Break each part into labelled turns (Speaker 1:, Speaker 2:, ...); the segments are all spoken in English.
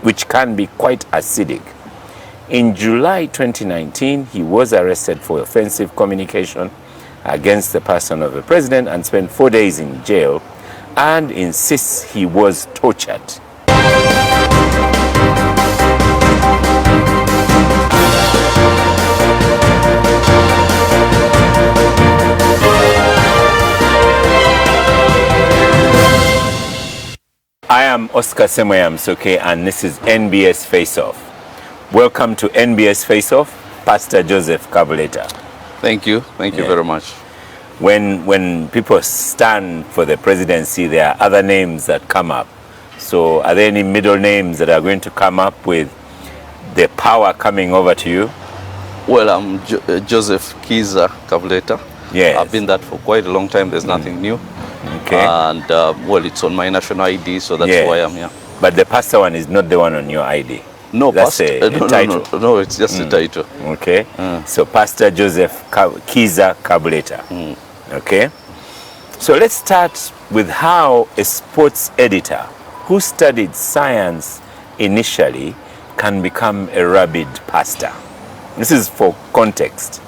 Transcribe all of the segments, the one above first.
Speaker 1: which can be quite acidic. In July 2019, he was arrested for offensive communication against the person of the president and spent 4 days in jail, and insists he was tortured. I am Oscar Semoya Msoke, and this is NBS Face Off. Welcome to NBS Face Off, Pastor Joseph Kabuleta.
Speaker 2: Thank you very much.
Speaker 1: When people stand for the presidency, there are other names that come up. So are there any middle names that are going to come up with the power coming over to you?
Speaker 2: Well, I'm Joseph Kiza Kabuleta.
Speaker 1: Yes.
Speaker 2: I've been that for quite a long time. There's nothing new.
Speaker 1: Okay.
Speaker 2: And well, it's on my national ID, so that's why I'm here.
Speaker 1: But the pastor one is not the one on your ID.
Speaker 2: No,
Speaker 1: that's
Speaker 2: pastor.
Speaker 1: a title.
Speaker 2: No, it's just a title.
Speaker 1: Okay. So Pastor Joseph Kiza Kabuleta. Okay. So let's start with how a sports editor who studied science initially can become a rabid pastor. This is for context.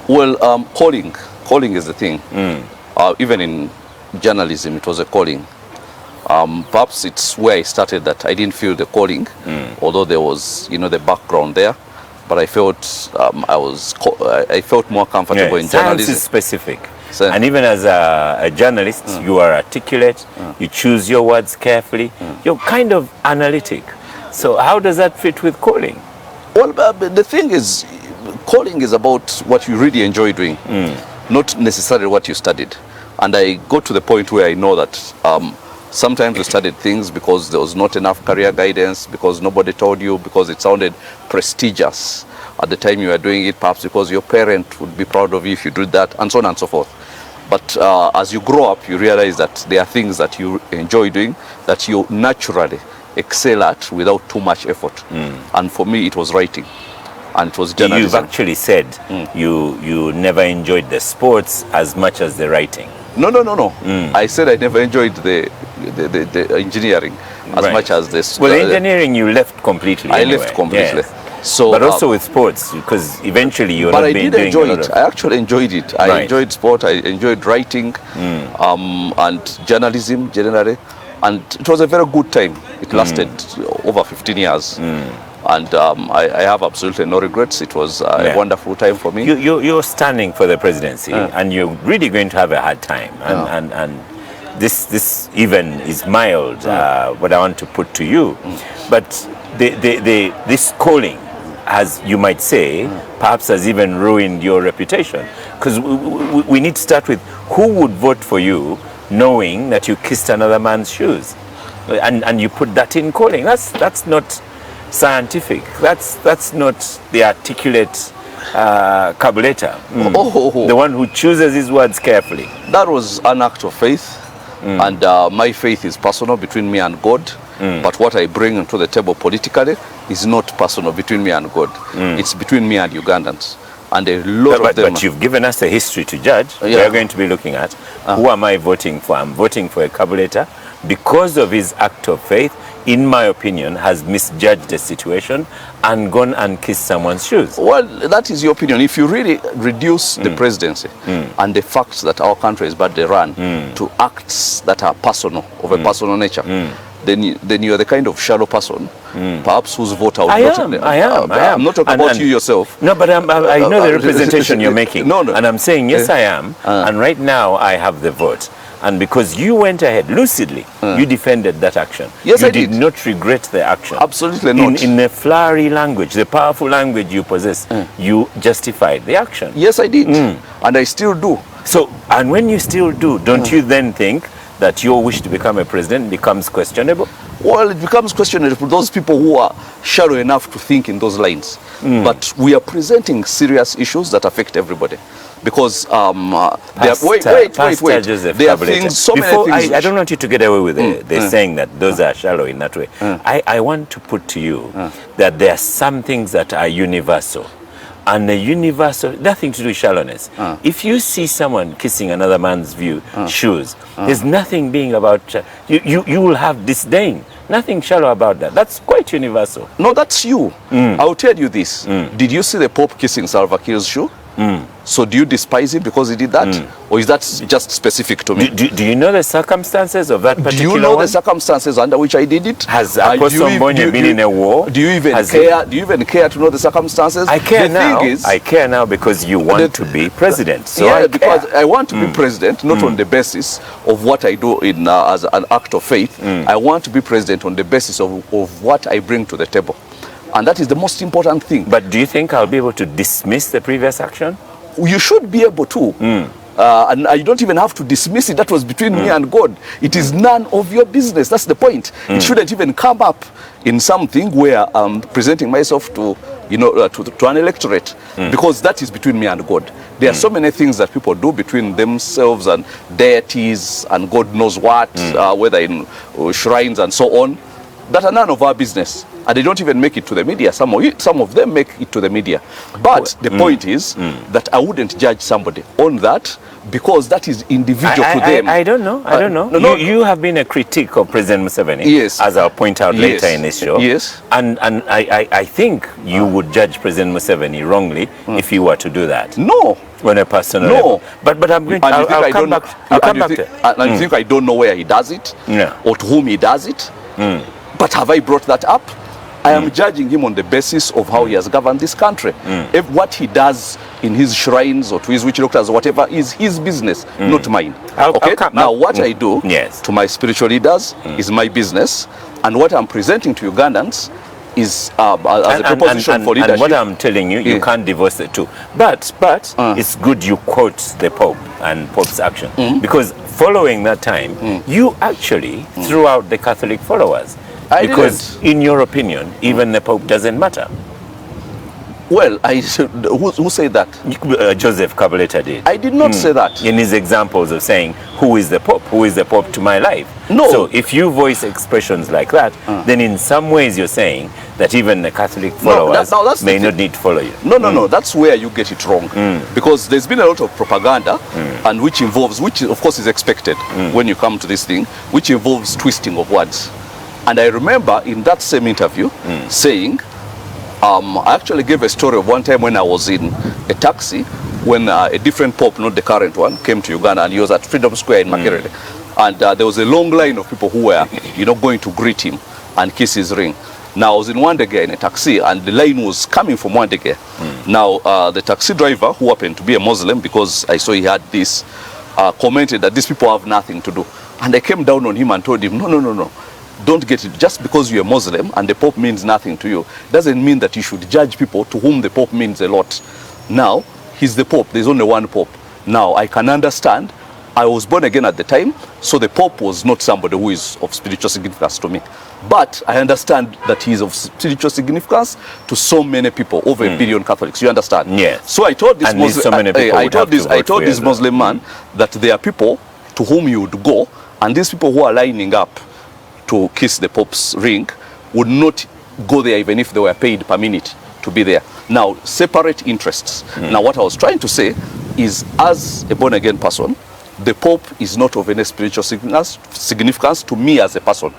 Speaker 2: Well, calling is the thing. Even in journalism, it was a calling. Perhaps it's where I started that I didn't feel the calling, although there was, the background there. But I felt I felt more comfortable in journalism.
Speaker 1: Science is specific. And even as a journalist, you are articulate, you choose your words carefully, you're kind of analytic. So how does that fit with calling?
Speaker 2: Well, the thing is, calling is about what you really enjoy doing, not necessarily what you studied. And I got to the point where I know that sometimes you studied things because there was not enough career guidance, because nobody told you, because it sounded prestigious at the time you were doing it, perhaps because your parent would be proud of you if you did that, and so on and so forth. But as you grow up, you realize that there are things that you enjoy doing that you naturally excel at without too much effort. And for me, it was writing, and it was journalism.
Speaker 1: You've actually said you never enjoyed the sports as much as the writing.
Speaker 2: No. I said I never enjoyed the engineering as much as this.
Speaker 1: Well, engineering you left completely.
Speaker 2: I left completely.
Speaker 1: Yes.
Speaker 2: So,
Speaker 1: but also with sports, because eventually you're
Speaker 2: not
Speaker 1: doing.
Speaker 2: But I did enjoy it. I actually enjoyed it. I enjoyed sport. I enjoyed writing, and journalism generally, and it was a very good time. It lasted over 15 years. And I have absolutely no regrets. It was a wonderful time for me.
Speaker 1: You're standing for the presidency, and you're really going to have a hard time. And this even is mild, what I want to put to you. But this calling, as you might say, perhaps has even ruined your reputation. Because we need to start with who would vote for you knowing that you kissed another man's shoes. And you put that in calling. That's not scientific. That's not the articulate Kabuleta, the one who chooses his words carefully.
Speaker 2: That was an act of faith, and my faith is personal between me and God. But what I bring to the table politically is not personal between me and God. It's between me and Ugandans. And a lot of them.
Speaker 1: But you've given us a history to judge. We're going to be looking at who am I voting for? I'm voting for a Kabuleta because of his act of faith, in my opinion, has misjudged the situation and gone and kissed someone's shoes.
Speaker 2: Well, that is your opinion. If you really reduce the presidency and the facts that our country is badly run to acts that are personal, of a personal nature, then you are the kind of shallow person, perhaps whose vote I am. I'm not talking about you yourself.
Speaker 1: No, but I know the representation you're making. No. And I'm saying, yes, I am. And right now, I have the vote. And because you went ahead lucidly, you defended that action.
Speaker 2: Yes, I
Speaker 1: did not regret the action.
Speaker 2: Absolutely not.
Speaker 1: In the flowery language, the powerful language you possess, you justified the action.
Speaker 2: Yes, I did. And I still do.
Speaker 1: So, and when you still do, don't you then think that your wish to become a president becomes questionable?
Speaker 2: Well, it becomes questionable for those people who are shallow enough to think in those lines. But we are presenting serious issues that affect everybody. Because wait.
Speaker 1: Joseph
Speaker 2: there are things, so many things.
Speaker 1: I don't want you to get away with the saying that those are shallow in that way. I want to put to you that there are some things that are universal. And the universal, nothing to do with shallowness. If you see someone kissing another man's shoes, there's nothing being about, you will have disdain Nothing shallow about that. That's quite universal.
Speaker 2: No, that's you. I'll tell you this. Did you see the Pope kissing Salva Kiir's shoe? So do you despise him because he did that? Or is that just specific to me?
Speaker 1: Do you know the circumstances of that particular
Speaker 2: Do you know
Speaker 1: one?
Speaker 2: the circumstances under which I did it?
Speaker 1: Has Apostle Mbonye been in a war?
Speaker 2: Do you even
Speaker 1: Has
Speaker 2: care? Do you even care to know the circumstances?
Speaker 1: I care
Speaker 2: the
Speaker 1: now.
Speaker 2: Thing is,
Speaker 1: I care now because you want to be president. So
Speaker 2: yeah,
Speaker 1: I
Speaker 2: because
Speaker 1: care.
Speaker 2: I want to be president, not on the basis of what I do in as an act of faith. I want to be president on the basis of what I bring to the table. And that is the most important thing.
Speaker 1: But do you think I'll be able to dismiss the previous action?
Speaker 2: You should be able to. And you don't even have to dismiss it. That was between me and God. It is none of your business. That's the point. It shouldn't even come up in something where I'm presenting myself to, to an electorate, because that is between me and God. There are so many things that people do between themselves and deities and God knows what, whether in shrines and so on, that are none of our business. And they don't even make it to the media. Some of them make it to the media. But the point is that I wouldn't judge somebody on that, because that is individual to them.
Speaker 1: I don't know. I don't know.
Speaker 2: No,
Speaker 1: you have been a critic of President Museveni,
Speaker 2: yes,
Speaker 1: as I'll point out later in this show.
Speaker 2: Yes.
Speaker 1: And I think you would judge President Museveni wrongly if you were to do that.
Speaker 2: No.
Speaker 1: On a personal
Speaker 2: No.
Speaker 1: level. But I'm going to, I'll come back to it.
Speaker 2: And you think I don't know where he does it?
Speaker 1: Yeah.
Speaker 2: Or to whom he does it? But have I brought that up? I am judging him on the basis of how he has governed this country. If what he does in his shrines or to his witch doctors or whatever is his business, not mine. Okay? Now what I do to my spiritual leaders is my business, and what I'm presenting to Ugandans is as a proposition for leadership.
Speaker 1: And what I'm telling you, you can't divorce the two. But it's good you quote the Pope and Pope's action, because following that time, you actually threw out the Catholic followers. Because in your opinion, even the Pope doesn't matter.
Speaker 2: Well, who said that?
Speaker 1: Joseph Kabuleta did.
Speaker 2: I did not say that.
Speaker 1: In his examples of saying, who is the Pope? Who is the Pope to my life?
Speaker 2: No.
Speaker 1: So if you voice expressions like that, then in some ways you're saying that even the Catholic followers may not need to follow you.
Speaker 2: No, that's where you get it wrong. Because there's been a lot of propaganda, and which of course is expected when you come to this thing, which involves twisting of words. And I remember in that same interview saying, I actually gave a story of one time when I was in a taxi when a different Pope, not the current one, came to Uganda, and he was at Freedom Square in Makerere. And there was a long line of people who were, going to greet him and kiss his ring. Now I was in Wandegea in a taxi, and the line was coming from Wandegea. Now the taxi driver, who happened to be a Muslim, because I saw he had this, commented that these people have nothing to do. And I came down on him and told him, no. Don't get it. Just because you're a Muslim and the Pope means nothing to you, doesn't mean that you should judge people to whom the Pope means a lot. Now, he's the Pope. There's only one Pope. Now, I can understand. I was born again at the time, so the Pope was not somebody who is of spiritual significance to me. But I understand that he is of spiritual significance to so many people, over a billion Catholics. You understand?
Speaker 1: Yes.
Speaker 2: So I told this
Speaker 1: I
Speaker 2: told this Muslim man that there are people to whom you would go, and these people who are lining up to kiss the Pope's ring would not go there even if they were paid per minute to be there. Now, separate interests. Now, what I was trying to say is, as a born-again person, the Pope is not of any spiritual significance to me as a person.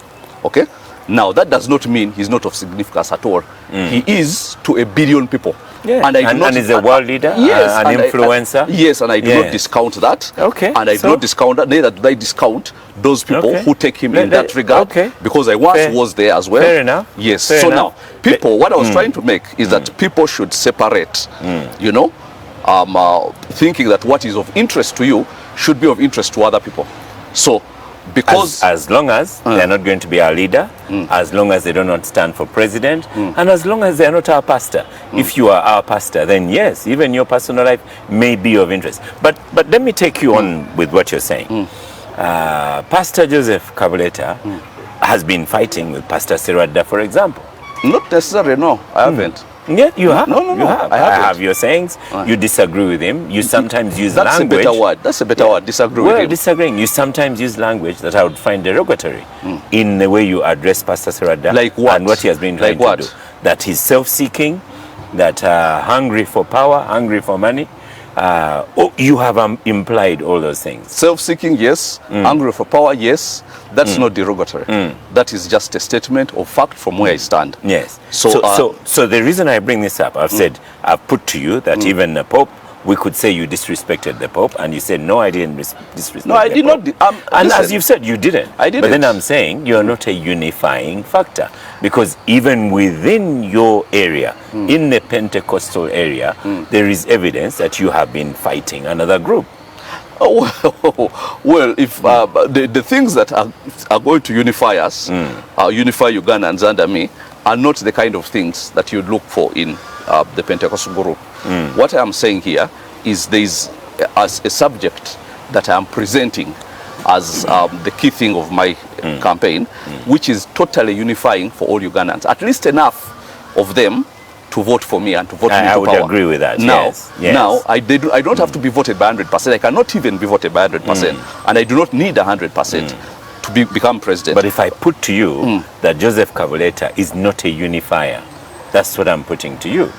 Speaker 2: Okay? Now, that does not mean he's not of significance at all. He is to a billion people.
Speaker 1: Yeah. And he's a world leader,
Speaker 2: yes,
Speaker 1: an influencer.
Speaker 2: Yes, and I do not discount that.
Speaker 1: Okay.
Speaker 2: And I do not discount that. Neither do I discount those people who take him in that regard. Okay. Because I once was there as well.
Speaker 1: Fair enough.
Speaker 2: Yes.
Speaker 1: Fair enough.
Speaker 2: Now, people, what I was trying to make is that people should separate, thinking that what is of interest to you should be of interest to other people. So, because
Speaker 1: as long as they're not going to be our leader, as long as they do not stand for president, and as long as they're not our pastor. If you are our pastor, then yes, even your personal life may be of interest. But let me take you on with what you're saying. Pastor Joseph Kabuleta has been fighting with Pastor Serwadda, for example.
Speaker 2: Not necessarily, no, I haven't.
Speaker 1: Yeah, you have.
Speaker 2: No,
Speaker 1: you have.
Speaker 2: I
Speaker 1: have your sayings. You disagree with him. You sometimes use
Speaker 2: That's
Speaker 1: language.
Speaker 2: That's a better word. That's a better word. Disagree with him.
Speaker 1: Disagreeing. You sometimes use language that I would find derogatory in the way you address Pastor Serwadda.
Speaker 2: Like what?
Speaker 1: And what he has been trying to do. That he's self-seeking, that hungry for power, hungry for money. you have implied all those things.
Speaker 2: Self-seeking, yes. Hungry for power, yes. That's not derogatory. That is just a statement of fact from where I stand.
Speaker 1: Yes. So the reason I bring this up, I've put to you that even the Pope, we could say you disrespected the Pope, and you said, no, I didn't disrespect
Speaker 2: No, I did not.
Speaker 1: And
Speaker 2: listen,
Speaker 1: as you've said, you didn't.
Speaker 2: I didn't.
Speaker 1: But then I'm saying you're not a unifying factor, because even within your area, in the Pentecostal area, there is evidence that you have been fighting another group.
Speaker 2: Well, if the things that are going to unify us, unify Ugandans under me, are not the kind of things that you'd look for in the Pentecostal group. What I am saying here is there is a subject that I am presenting as the key thing of my campaign, which is totally unifying for all Ugandans. At least enough of them to vote for me and to vote me to power.
Speaker 1: I would agree with that.
Speaker 2: Now,
Speaker 1: yes.
Speaker 2: now I don't have to be voted by 100%. I cannot even be voted by 100%, and I do not need 100% to become president.
Speaker 1: But if I put to you that Joseph Kabuleta is not a unifier, that's what I'm putting to you.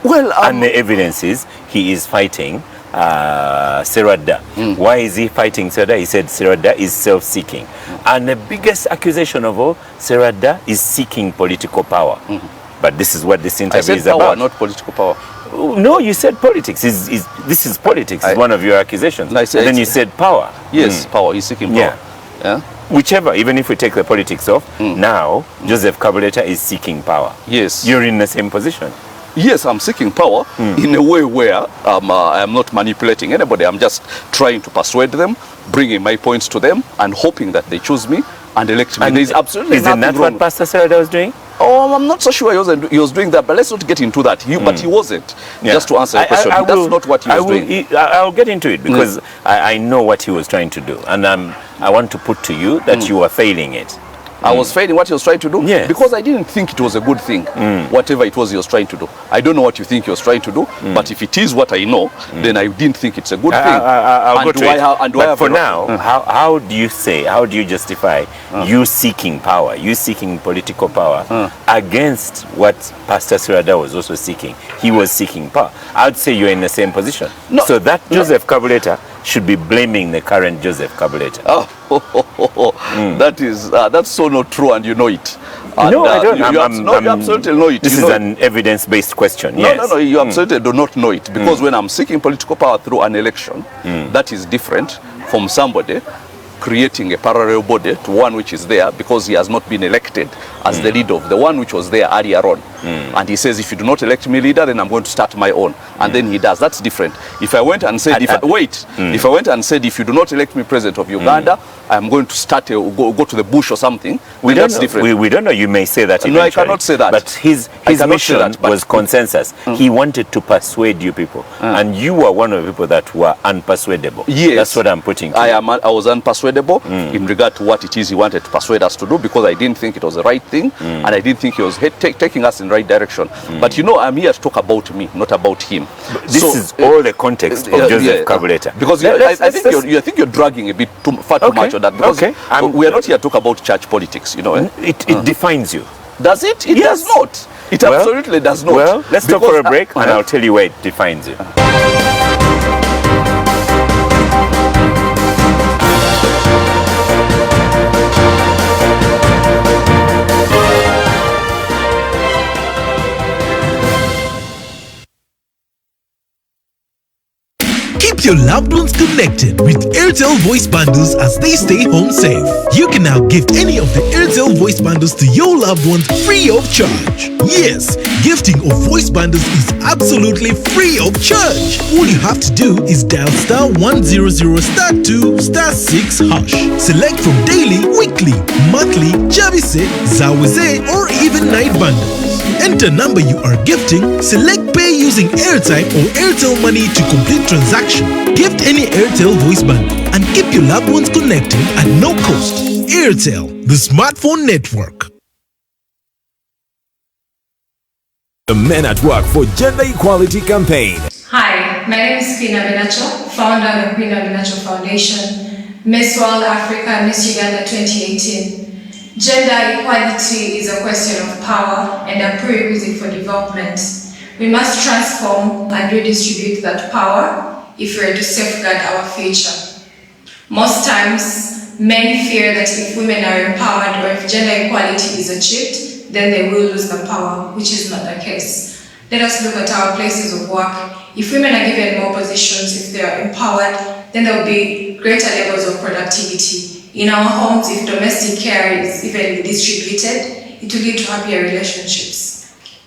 Speaker 2: Well,
Speaker 1: and the evidence is he is fighting Serada. Why is he fighting Serada? He said Serada is self-seeking. And the biggest accusation of all, Serada is seeking political power. But this is what this interview is
Speaker 2: power,
Speaker 1: about.
Speaker 2: Not political power.
Speaker 1: No, you said politics. This is politics. It's one of your accusations.
Speaker 2: No,
Speaker 1: and then you said power.
Speaker 2: Yes, power. He's seeking power. Yeah.
Speaker 1: Whichever, even if we take the politics off, now Joseph Kabuleta is seeking power.
Speaker 2: Yes.
Speaker 1: You're in the same position.
Speaker 2: Yes, I'm seeking power in a way where I am not manipulating anybody. I'm just trying to persuade them, bringing my points to them, and hoping that they choose me and elect me.
Speaker 1: And
Speaker 2: there's absolutely
Speaker 1: nothing wrong. Isn't that what Pastor Serada was doing?
Speaker 2: Oh, I'm not so sure he was doing that, but let's not get into that. But he wasn't. Just to answer your question, that's not what he was doing.
Speaker 1: I'll get into it because I know what he was trying to do, and I want to put to you that you are failing it.
Speaker 2: I was failing what he was trying to do because I didn't think it was a good thing, whatever it was he was trying to do. I don't know what you think he was trying to do, but if it is what I know, then I didn't think it's a good thing.
Speaker 1: I'll go to it. But for now, how do you justify you seeking power, you seeking political power against what Pastor Serada was also seeking? He was seeking power. I'd say you're in the same position. No, so that Joseph Kabuleta should be blaming the current Joseph Kabuleta.
Speaker 2: That's so not true, and you know it. And,
Speaker 1: no, I don't.
Speaker 2: You absolutely know it.
Speaker 1: This is an evidence-based question.
Speaker 2: No, you absolutely do not know it, because when I'm seeking political power through an election, that is different from somebody creating a parallel body to one which is there because he has not been elected as the leader of the one which was there earlier on. And he says, if you do not elect me leader, then I'm going to start my own. And then he does. That's different. If I went and said, if I went and said, if you do not elect me president of Uganda, I'm going to start go to the bush or something. That's different.
Speaker 1: We don't know. You may say that eventually.
Speaker 2: No, I cannot say that.
Speaker 1: But his mission was consensus. He wanted to persuade you people. And you were one of the people that were unpersuadable.
Speaker 2: Yes.
Speaker 1: That's what I'm putting to you.
Speaker 2: I was unpersuadable in regard to what it is he wanted to persuade us to do, because I didn't think it was the right thing, and I didn't think he was taking us in the right direction. But I'm here to talk about me, not about him.
Speaker 1: This is all the context of Joseph Kabuleta.
Speaker 2: Because I think you're dragging a bit far too much on that. Because we are not here to talk about church politics,
Speaker 1: It defines you.
Speaker 2: Does it? It does not. It absolutely does not.
Speaker 1: Well, let's stop for a break, and I'll tell you where it defines you.
Speaker 3: Keep your loved ones connected with Airtel voice bundles as they stay home safe. You can now gift any of the Airtel voice bundles to your loved ones free of charge. Yes, gifting of voice bundles is absolutely free of charge. All you have to do is dial *100*2*6#. Select from daily, weekly, monthly, Javise, Zawise, or even night bundles. Enter number you are gifting, select pay using airtime or Airtel Money to complete transaction. Gift any Airtel voice bundle and keep your loved ones connected at no cost. Airtel, the smartphone network.
Speaker 4: The Men at Work for Gender Equality campaign.
Speaker 5: Hi, my name is Pina Benacho, founder of the Pina Benacho Foundation, Miss World Africa, Miss Uganda 2018. Gender equality is a question of power and a prerequisite for development. We must transform and redistribute that power if we are to safeguard our future. Most times, men fear that if women are empowered or if gender equality is achieved, then they will lose the power, which is not the case. Let us look at our places of work. If women are given more positions, if they are empowered, then there will be greater levels of productivity. In our homes, if domestic care is evenly distributed, it will lead to happier relationships.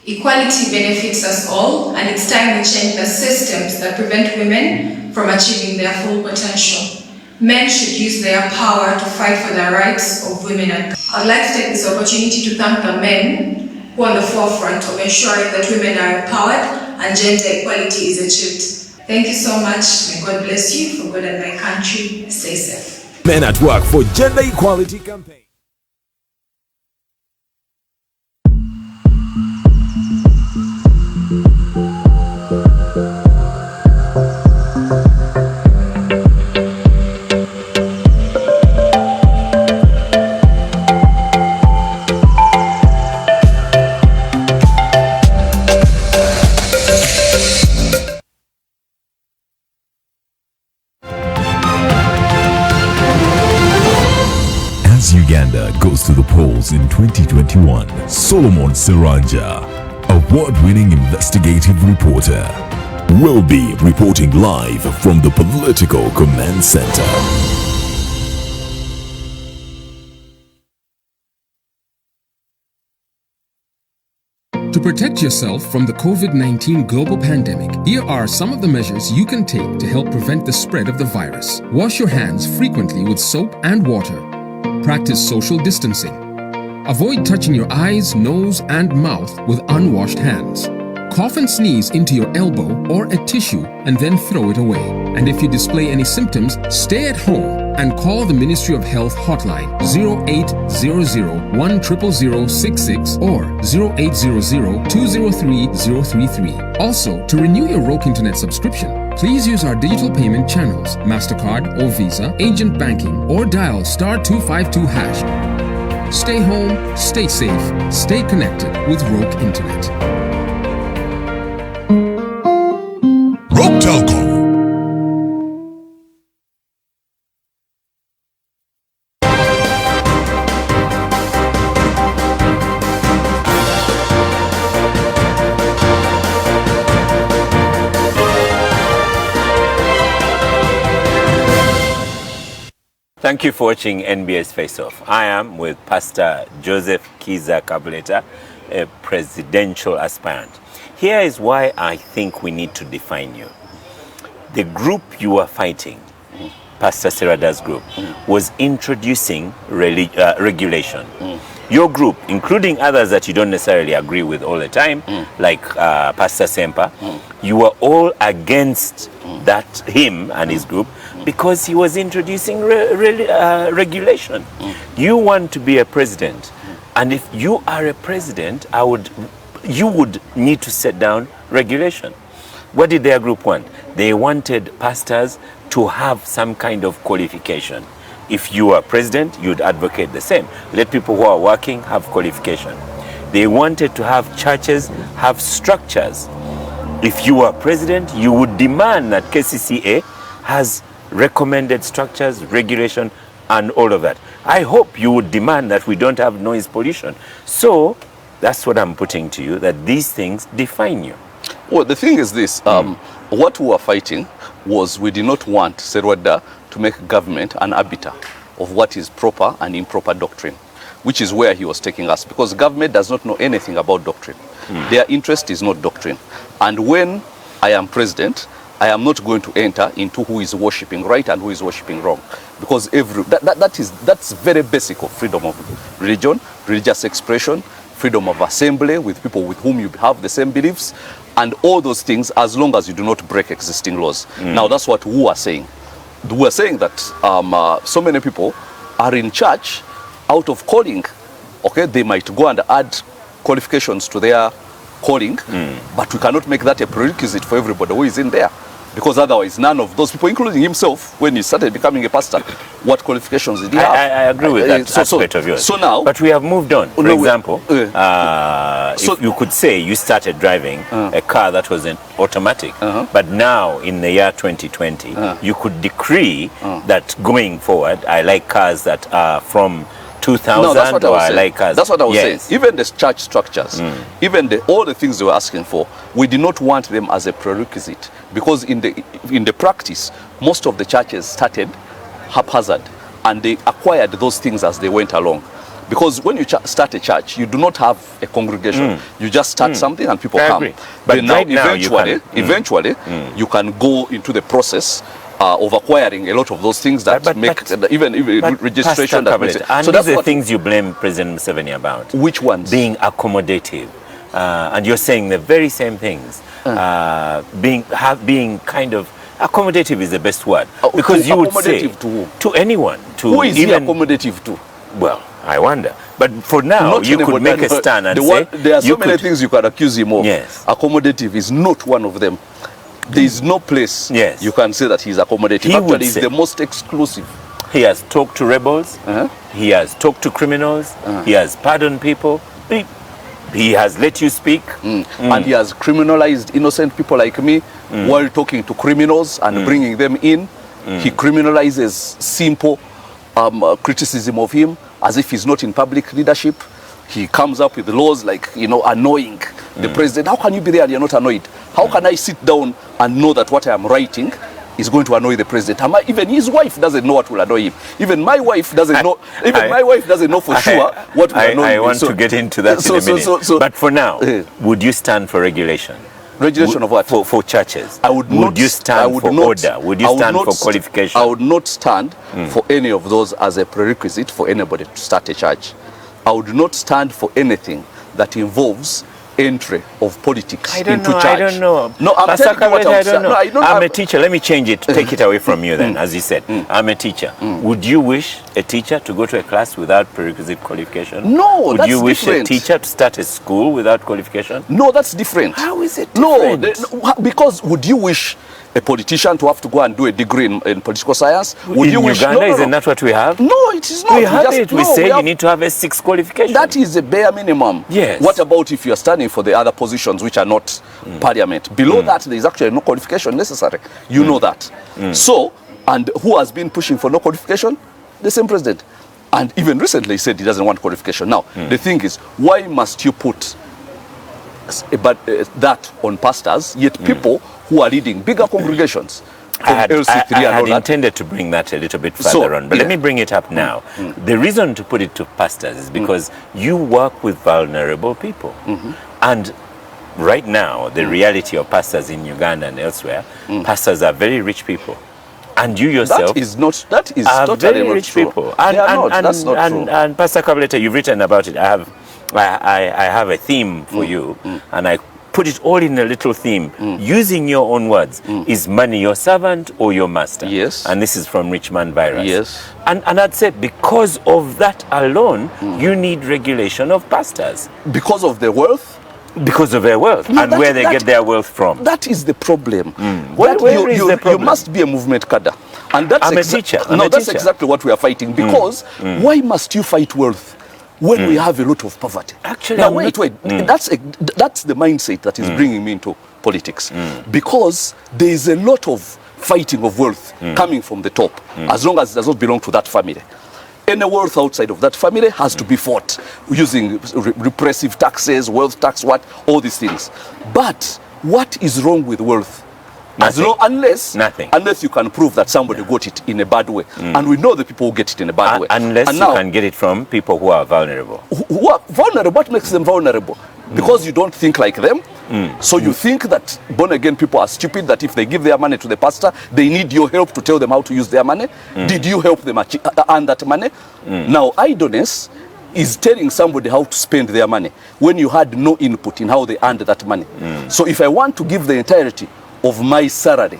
Speaker 5: Equality benefits us all, and it's time we change the systems that prevent women from achieving their full potential. Men should use their power to fight for the rights of women. I'd like to take this opportunity to thank the men who are on the forefront of ensuring that women are empowered and gender equality is achieved. Thank you so much. May God bless you. For God and my country, stay safe.
Speaker 4: Men at Work for Gender Equality campaign.
Speaker 6: Uganda goes to the polls in 2021. Solomon Seranja, award-winning investigative reporter, will be reporting live from the Political Command Center.
Speaker 7: To protect yourself from the COVID-19 global pandemic, here are some of the measures you can take to help prevent the spread of the virus. Wash your hands frequently with soap and water. Practice social distancing. Avoid touching your eyes, nose, and mouth with unwashed hands. Cough and sneeze into your elbow or a tissue and then throw it away. And if you display any symptoms, stay at home and call the Ministry of Health hotline 0800-100-066 or 0800-203-033. Also, to renew your Roke Internet subscription, please use our digital payment channels, MasterCard or Visa, Agent Banking, or dial *252#. Stay home, stay safe, stay connected with Roke Internet.
Speaker 3: Roke Telco.
Speaker 1: Thank you for watching NBS Face Off. I am with Pastor Joseph Kiza Kabuleta, a presidential aspirant. Here is why I think we need to define you. The group you are fighting, Pastor Serada's group, was introducing regulation. Your group, including others that you don't necessarily agree with all the time, like Pastor Sempa, you were all against that, him and his group, because he was introducing regulation. You want to be a president, and if you are a president, you would need to set down regulation. What did their group want? They wanted pastors to have some kind of qualification. If you are president, you'd advocate the same. Let people who are working have qualification. They wanted to have churches have structures. If you are president, you would demand that KCCA has recommended structures, regulation, and all of that. I hope you would demand that we don't have noise pollution. So that's what I'm putting to you, that these things define you.
Speaker 2: Well, the thing is this, what we were fighting was we did not want Serwada to make government an arbiter of what is proper and improper doctrine, which is where he was taking us, because government does not know anything about doctrine. Their interest is not doctrine. And when I am president, I am not going to enter into who is worshipping right and who is worshipping wrong, because that's very basic of freedom of religion, religious expression, freedom of assembly with people with whom you have the same beliefs, and all those things, as long as you do not break existing laws. Now that's what we are saying. We are saying that so many people are in church out of calling. Okay, they might go and add qualifications to their calling, but we cannot make that a prerequisite for everybody who is in there. because otherwise none of those people, including himself, when he started becoming a pastor, what qualifications did he have?
Speaker 1: I agree with that aspect of yours.
Speaker 2: So now,
Speaker 1: but we have moved on. For example,
Speaker 2: so
Speaker 1: if you could say you started driving a car that was an automatic, but now in the year 2020, you could decree that going forward, I like cars that are from 2000,
Speaker 2: no, that's what I was saying.
Speaker 1: like cars.
Speaker 2: That's what I was
Speaker 1: Yes.
Speaker 2: saying. Even the church structures, even all the things they were asking for, we did not want them as a prerequisite, because in the practice, most of the churches started haphazard and they acquired those things as they went along. Because when you start a church, you do not have a congregation. You just start something and people come.
Speaker 1: agree. But
Speaker 2: Then now,
Speaker 1: right now
Speaker 2: eventually, you can go into the process of acquiring a lot of those things that make even registration. That makes it.
Speaker 1: And
Speaker 2: So
Speaker 1: these
Speaker 2: that's
Speaker 1: are the
Speaker 2: what
Speaker 1: things you blame President Museveni about.
Speaker 2: Which ones?
Speaker 1: Being accommodative. And you're saying the very same things. Being kind of accommodative is the best word. Because you would say
Speaker 2: accommodative to who?
Speaker 1: to anyone. To
Speaker 2: Who is he
Speaker 1: even
Speaker 2: accommodative to?
Speaker 1: Well, I wonder. But for now,
Speaker 2: Not
Speaker 1: you could
Speaker 2: anybody.
Speaker 1: make a stand and
Speaker 2: There are so many things you can accuse him of.
Speaker 1: Yes.
Speaker 2: Accommodative is not one of them. There is no place
Speaker 1: Yes.
Speaker 2: you can say that he's accommodative.
Speaker 1: He would
Speaker 2: Actually, he's
Speaker 1: say-
Speaker 2: the most exclusive.
Speaker 1: He has talked to rebels. He has talked to criminals. He has pardoned people. He has let you speak.
Speaker 2: And he has criminalized innocent people like me while talking to criminals and bringing them in. He criminalizes simple criticism of him as if he's not in public leadership. He comes up with laws like, annoying the president. How can you be there and you're not annoyed? How can I sit down and know that what I am writing is going to annoy the president? Even his wife doesn't know what will annoy him. Even my wife doesn't know. My wife doesn't know for sure what will annoy him.
Speaker 1: I want to get into that in a minute. But for now, would you stand for regulation?
Speaker 2: Regulation of what?
Speaker 1: For churches.
Speaker 2: I would not.
Speaker 1: Would you stand for order? Would you stand for qualification?
Speaker 2: I would not stand for any of those as a prerequisite for anybody to start a church. I would not stand for anything that involves entry of politics into church.
Speaker 1: I don't know.
Speaker 2: No, I'm
Speaker 1: Pastor
Speaker 2: telling you what
Speaker 1: I don't know.
Speaker 2: No,
Speaker 1: I'm a teacher. Let me change it. Take it away from you then, as you said. I'm a teacher. Would you wish a teacher to go to a class without prerequisite qualification?
Speaker 2: No,
Speaker 1: Would
Speaker 2: that's
Speaker 1: you wish
Speaker 2: different.
Speaker 1: a teacher to start a school without qualification?
Speaker 2: No, that's different.
Speaker 1: How is it
Speaker 2: No,
Speaker 1: different?
Speaker 2: because would you wish a politician to have to go and do a degree in political science? Would
Speaker 1: in
Speaker 2: you wish?
Speaker 1: Uganda, isn't that what we have?
Speaker 2: No, it is not.
Speaker 1: We have it. We say you need to have a 6 qualification.
Speaker 2: That is the bare minimum.
Speaker 1: Yes.
Speaker 2: What about if you are standing for the other positions which are not parliament? Below that, there is actually no qualification necessary. You know that. So, and who has been pushing for no qualification? The same president. And even recently he said he doesn't want qualification. Now, the thing is, why must you put that on pastors, yet people who are leading bigger congregations?
Speaker 1: I had
Speaker 2: LC3
Speaker 1: intended to bring that a little bit further on, but let me bring it up now. The reason to put it to pastors is because you work with vulnerable people. And right now, the reality of pastors in Uganda and elsewhere, pastors are very rich people. And you yourself
Speaker 2: that is totally
Speaker 1: very
Speaker 2: not
Speaker 1: rich
Speaker 2: true.
Speaker 1: people.
Speaker 2: That's not true.
Speaker 1: And Pastor Kabuleta, you've written about it. I have a theme for you, and I put it all in a little theme, using your own words. Is money your servant or your master?
Speaker 2: Yes.
Speaker 1: And this is from Richmond Virus.
Speaker 2: Yes.
Speaker 1: And I'd say because of that alone, you need regulation of pastors.
Speaker 2: Because of the wealth?
Speaker 1: Because of their wealth and where they get their wealth from.
Speaker 2: That is the problem.
Speaker 1: Where is the problem?
Speaker 2: You must be a movement cadre. And that's
Speaker 1: I'm a teacher.
Speaker 2: That's exactly what we are fighting. Because why must you fight wealth when we have a lot of poverty?
Speaker 1: Actually,
Speaker 2: now, wait. That's the mindset that is bringing me into politics. Because there is a lot of fighting of wealth coming from the top, as long as it does not belong to that family. Any wealth outside of that family has to be fought using repressive taxes, wealth tax, all these things. But what is wrong with wealth? Unless you can prove that somebody got it in a bad way. And we know the people who get it in a bad way.
Speaker 1: Unless you can get it from people who are vulnerable.
Speaker 2: Who are vulnerable? What makes them vulnerable? Because you don't think like them. So you think that born again people are stupid, that if they give their money to the pastor, they need your help to tell them how to use their money. Did you help them earn that money? Now, idleness is telling somebody how to spend their money when you had no input in how they earned that money. So if I want to give the entirety of my salary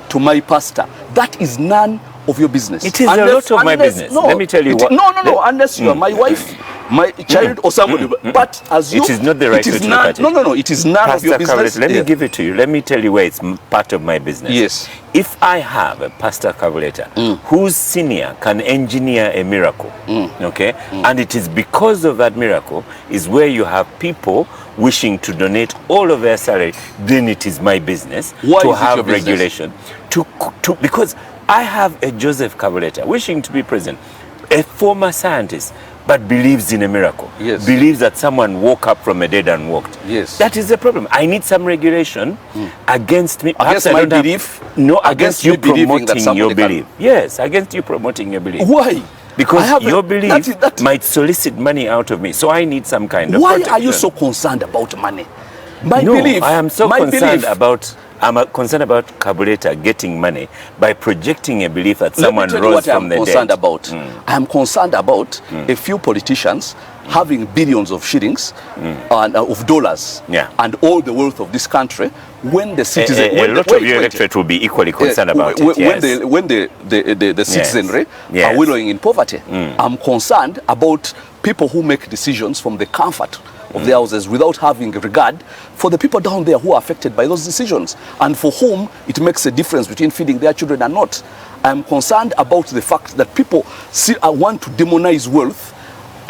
Speaker 2: to my pastor, that is none of your business.
Speaker 1: It is a lot of my business.
Speaker 2: No,
Speaker 1: let me tell you what.
Speaker 2: No. Unless you are my wife, my child or somebody. But as you,
Speaker 1: it is not the right
Speaker 2: it is
Speaker 1: way to
Speaker 2: none,
Speaker 1: look at it.
Speaker 2: No, it is none of your
Speaker 1: Pastor
Speaker 2: business.
Speaker 1: Kabulet, let me give it to you. Let me tell you where it's part of my business.
Speaker 2: Yes.
Speaker 1: If I have a Pastor Kabuleta whose senior can engineer a miracle, okay, and it is because of that miracle is where you have people wishing to donate all of their salary, then it is my business
Speaker 2: Why
Speaker 1: to
Speaker 2: is it
Speaker 1: have
Speaker 2: your business?
Speaker 1: regulation because I have a Joseph Kabuleta wishing to be president, a former scientist, but believes in a miracle.
Speaker 2: Yes.
Speaker 1: Believes that someone woke up from a dead and walked.
Speaker 2: Yes.
Speaker 1: That is the problem. I need some regulation against me. Perhaps
Speaker 2: Against
Speaker 1: I
Speaker 2: my
Speaker 1: don't have-
Speaker 2: belief?
Speaker 1: No,
Speaker 2: Against
Speaker 1: against you
Speaker 2: me believing that
Speaker 1: promoting
Speaker 2: somebody
Speaker 1: your
Speaker 2: can-
Speaker 1: belief. Yes, against you promoting your belief.
Speaker 2: Why?
Speaker 1: Because
Speaker 2: I have
Speaker 1: your belief
Speaker 2: that-
Speaker 1: might solicit money out of me. So I need some kind of
Speaker 2: Why
Speaker 1: protection.
Speaker 2: are you so concerned about money? My
Speaker 1: No,
Speaker 2: belief.
Speaker 1: I am so
Speaker 2: my
Speaker 1: concerned
Speaker 2: belief,
Speaker 1: about concerned about Kabuleta getting money by projecting a belief that someone
Speaker 2: Let me tell you
Speaker 1: rose
Speaker 2: what
Speaker 1: from
Speaker 2: I'm
Speaker 1: the
Speaker 2: concerned
Speaker 1: dead.
Speaker 2: about. I'm concerned about a few politicians having billions of shillings and of dollars
Speaker 1: Yeah.
Speaker 2: and all the wealth of this country when the citizen
Speaker 1: A
Speaker 2: when
Speaker 1: lot
Speaker 2: the,
Speaker 1: of your electorate will be equally concerned about it. Yes.
Speaker 2: when the citizenry
Speaker 1: Yes.
Speaker 2: are wallowing in poverty. I'm concerned about people who make decisions from the comfort of their houses without having regard for the people down there who are affected by those decisions and for whom it makes a difference between feeding their children and not. I'm concerned about the fact that people want to demonize wealth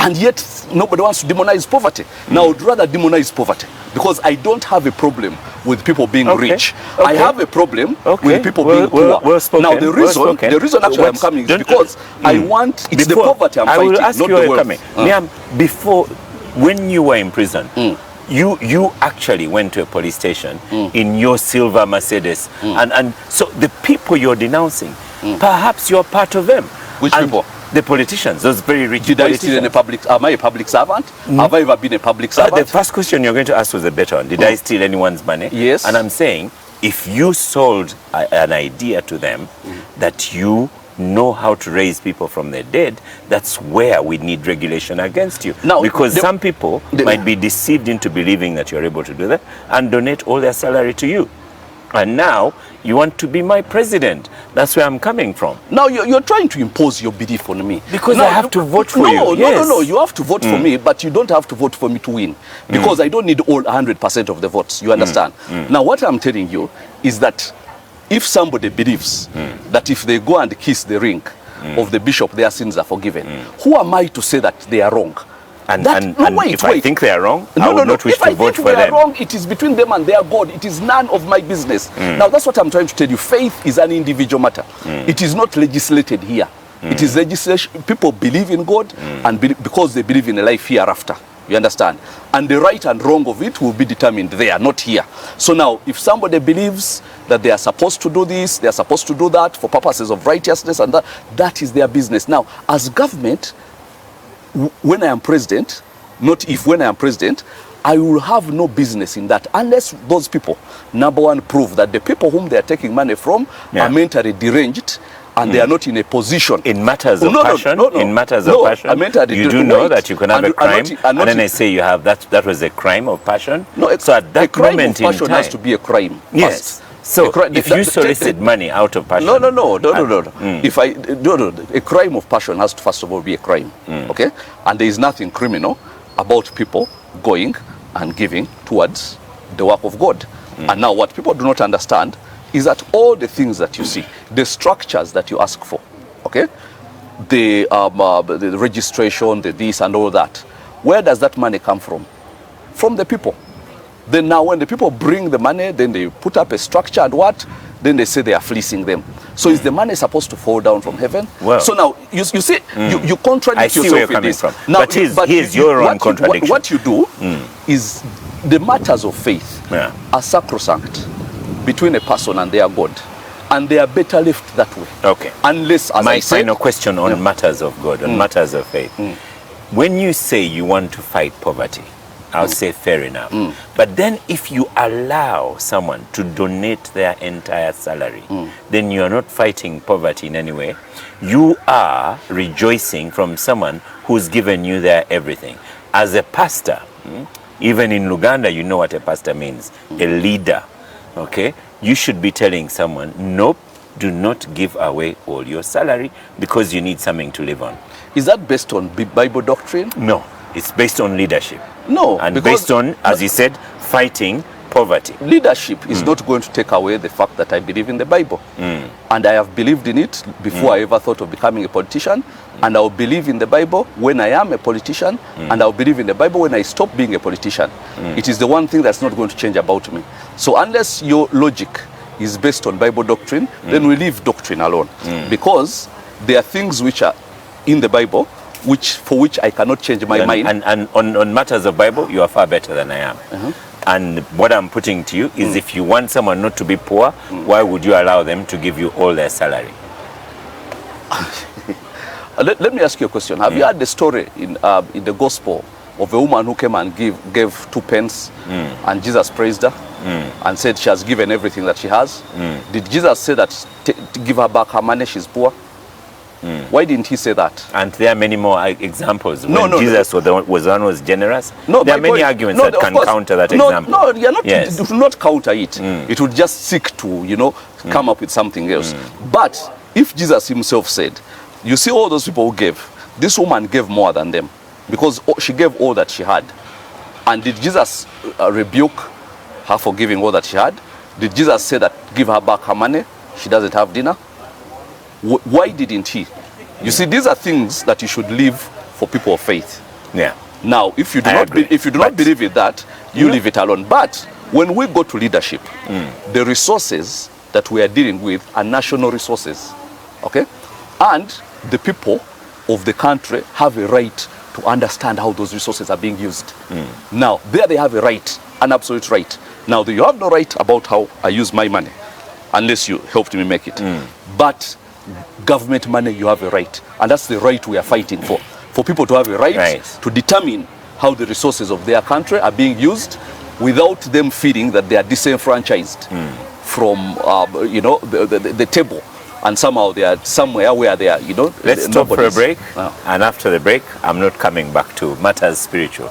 Speaker 2: and yet nobody wants to demonize poverty. Now, I would rather demonize poverty because I don't have a problem with people being
Speaker 1: Okay.
Speaker 2: rich.
Speaker 1: Okay.
Speaker 2: I have a problem
Speaker 1: Okay.
Speaker 2: with people
Speaker 1: Well-
Speaker 2: being poor.
Speaker 1: well spoken.
Speaker 2: Now, the
Speaker 1: Well spoken.
Speaker 2: reason actually I'm
Speaker 1: What's-
Speaker 2: coming is
Speaker 1: don't-
Speaker 2: because I want, it's the
Speaker 1: Before-
Speaker 2: poverty I'm
Speaker 1: I
Speaker 2: fighting,
Speaker 1: will ask
Speaker 2: not
Speaker 1: you
Speaker 2: the
Speaker 1: a
Speaker 2: wealth.
Speaker 1: comment. Ma'am, before, when you were in prison, you actually went to a police station in your silver Mercedes. And so the people you're denouncing, perhaps you're part of them.
Speaker 2: Which
Speaker 1: And
Speaker 2: people?
Speaker 1: The politicians, those very rich
Speaker 2: Did I
Speaker 1: politicians.
Speaker 2: steal any public, am I a public servant? Have I ever been a public
Speaker 1: The
Speaker 2: servant?
Speaker 1: first question you're going to ask was a better one. Did I steal anyone's money?
Speaker 2: Yes.
Speaker 1: And I'm saying, if you sold an idea to them that you know how to raise people from the dead, that's where we need regulation against you.
Speaker 2: Now,
Speaker 1: because
Speaker 2: the-
Speaker 1: some people might be deceived into believing that you're able to do that and donate all their salary to you. And now you want to be my president. That's where I'm coming from.
Speaker 2: Now you're trying to impose your belief on me.
Speaker 1: Because
Speaker 2: Now,
Speaker 1: I have to vote for you.
Speaker 2: No,
Speaker 1: Yes.
Speaker 2: you have to vote for me, but you don't have to vote for me to win. Because I don't need all 100% of the votes, you understand? Now what I'm telling you is that if somebody believes that if they go and kiss the ring of the bishop, their sins are forgiven, who am I to say that they are wrong?
Speaker 1: And,
Speaker 2: That-
Speaker 1: and,
Speaker 2: no,
Speaker 1: and
Speaker 2: wait,
Speaker 1: if I
Speaker 2: wait.
Speaker 1: think they are wrong, I would not wish
Speaker 2: If
Speaker 1: to
Speaker 2: I
Speaker 1: vote
Speaker 2: think
Speaker 1: for
Speaker 2: they
Speaker 1: them.
Speaker 2: are wrong, it is between them and their God. It is none of my business. Now, that's what I'm trying to tell you. Faith is an individual matter. It is not legislated here. It is legislation. People believe in God and because they believe in a life hereafter. You understand? And the right and wrong of it will be determined there, not here. So now, if somebody believes that they are supposed to do this, they are supposed to do that for purposes of righteousness and that is their business. Now, as government, when I am president, not if, when I am president, I will have no business in that unless those people, number one, prove that the people whom they are taking money from are mentally deranged and they are not in a position.
Speaker 1: In matters of passion, in matters of passion,
Speaker 2: I meant
Speaker 1: you do know that you can have a crime, and then I
Speaker 2: it
Speaker 1: say you have that was a crime of passion.
Speaker 2: No,
Speaker 1: so at that
Speaker 2: a crime
Speaker 1: moment
Speaker 2: of passion
Speaker 1: in time,
Speaker 2: has to be a crime.
Speaker 1: yes.
Speaker 2: First.
Speaker 1: So
Speaker 2: A crime-
Speaker 1: if you solicit money out of passion,
Speaker 2: No. If a crime of passion has to first of all be a crime, okay? And there is nothing criminal about people going and giving towards the work of God. And now what people do not understand is that all the things that you see, the structures that you ask for, okay? The registration, the this and all that, where does that money come from? From the people. Then now when the people bring the money, then they put up a structure and what? Then they say they are fleecing them. So is the money supposed to fall down from heaven?
Speaker 1: Well,
Speaker 2: so now you see, you contradict
Speaker 1: I see
Speaker 2: yourself
Speaker 1: where you're
Speaker 2: in
Speaker 1: coming
Speaker 2: this.
Speaker 1: from.
Speaker 2: Now,
Speaker 1: But here's your own contradiction.
Speaker 2: What you do is the matters of faith are sacrosanct between a person and their God. And they are better left that way.
Speaker 1: Okay.
Speaker 2: Unless, as
Speaker 1: my
Speaker 2: I said,
Speaker 1: final question on matters of God, on matters of faith. When you say you want to fight poverty, I'll say fair enough. But then if you allow someone to donate their entire salary, then you're not fighting poverty in any way. You are rejoicing from someone who's given you their everything. As a pastor, even in Luganda, you know what a pastor means, a leader, okay? You should be telling someone, nope, do not give away all your salary because you need something to live on.
Speaker 2: is that based on Bible doctrine?
Speaker 1: No. It's based on leadership.
Speaker 2: No,
Speaker 1: And
Speaker 2: because
Speaker 1: based on, as you said, fighting poverty.
Speaker 2: leadership is not going to take away the fact that I believe in the Bible. And I have believed in it before I ever thought of becoming a politician. And I'll believe in the Bible when I am a politician. And I'll believe in the Bible when I stop being a politician. It is the one thing that's not going to change about me. So unless your logic is based on Bible doctrine, then we leave doctrine alone. Because there are things which are in the Bible for which I cannot change my mind.
Speaker 1: And on matters of Bible, you are far better than I am. And what I'm putting to you is if you want someone not to be poor, why would you allow them to give you all their salary?
Speaker 2: Let me ask you a question. Have you heard the story in the gospel of a woman who came and gave 2 pence and Jesus praised her and said she has given everything that she has? Did Jesus say that to give her back her money, she's poor? Why didn't he say that?
Speaker 1: And there are many more examples. When Jesus was the one who was generous, there are many arguments that can counter that example.
Speaker 2: No, you're not,
Speaker 1: Yes.
Speaker 2: do not counter it. It would just seek to, come up with something else. But if Jesus himself said, you see all those people who gave, this woman gave more than them because she gave all that she had. And did Jesus rebuke her for giving all that she had? Did Jesus say that give her back her money, she doesn't have dinner? Why didn't he? You see, these are things that you should leave for people of faith.
Speaker 1: Yeah.
Speaker 2: Now, if you do not believe in that, you leave it alone. But when we go to leadership, the resources that we are dealing with are national resources, okay? And the people of the country have a right to understand how those resources are being used. Now, there they have a right, an absolute right. Now, you have no right about how I use my money, unless you helped me make it. But government money, you have a right. And that's the right we are fighting for. For people to have a right to determine how the resources of their country are being used without them feeling that they are disenfranchised from, the table. And somehow they are somewhere where they are,
Speaker 1: Let's stop for a break. And after the break, I'm not coming back to matters spiritual.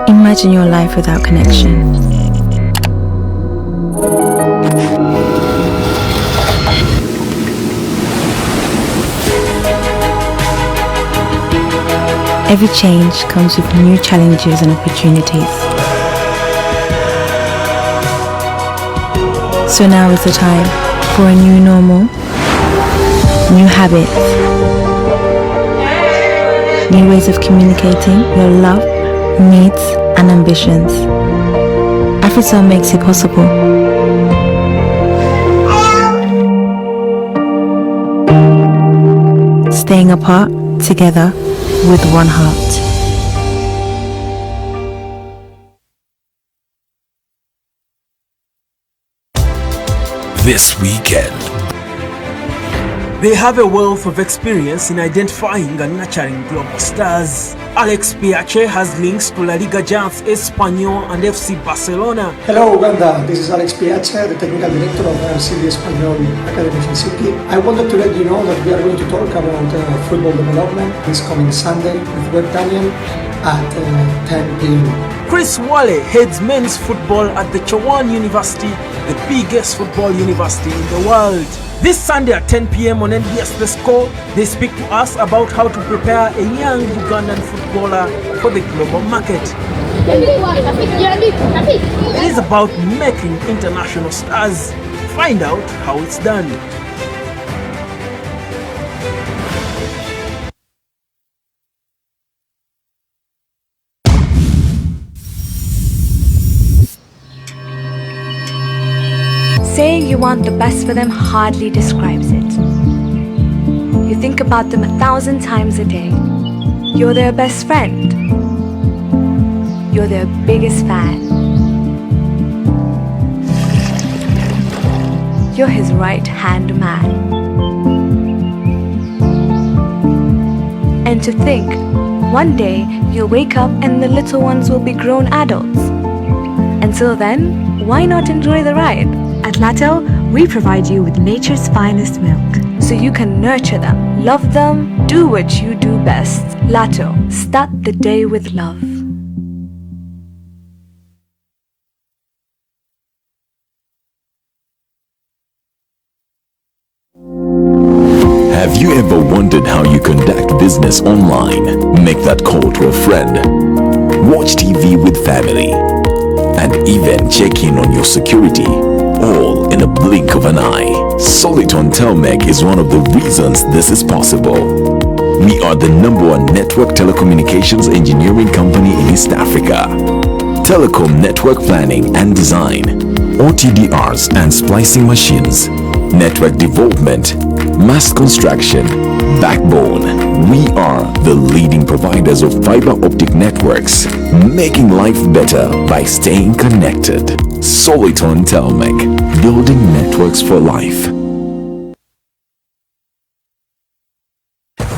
Speaker 8: Imagine your life without connection. Every change comes with new challenges and opportunities. So now is the time for a new normal, new habits, new ways of communicating your love, needs and ambitions. AfriCell makes it possible. Staying apart, together, with one heart.
Speaker 6: This weekend,
Speaker 3: They have a wealth of experience in identifying and nurturing global stars. Alex Piache has links to La Liga giants Espanyol and FC Barcelona.
Speaker 9: Hello Uganda, this is Alex Piache, the technical director of RCD Espanyol Academy Helsinki. I wanted to let you know that we are going to talk about football development this coming Sunday with Web Daniel at 10 p.m.
Speaker 3: Chris Wale heads men's football at the Chowan University, the biggest football university in the world. This Sunday at 10 p.m. on NBS The Score, they speak to us about how to prepare a young Ugandan footballer for the global market. It is about making international stars. Find out how it's done.
Speaker 10: Saying you want the best for them hardly describes it. You think about them 1,000 times a day. You're their best friend. You're their biggest fan. You're his right-hand man. And to think, one day you'll wake up and the little ones will be grown adults. Until then, why not enjoy the ride?
Speaker 11: At Lato, we provide you with nature's finest milk.
Speaker 10: So you can nurture them, love them, Do what you do best. Lato, start the day with love.
Speaker 6: Have you ever wondered how you conduct business online? Make that call to a friend, watch TV with family, and even check in on your security, all in a blink of an eye. Soliton Telmec is one of the reasons this is possible. We are the #1 network telecommunications engineering company in East Africa. Telecom network planning and design, OTDRs and splicing machines, network development, mass construction, backbone. We are the leading providers of fiber optic networks, making life better by staying connected. Soliton Telmec, building networks for life.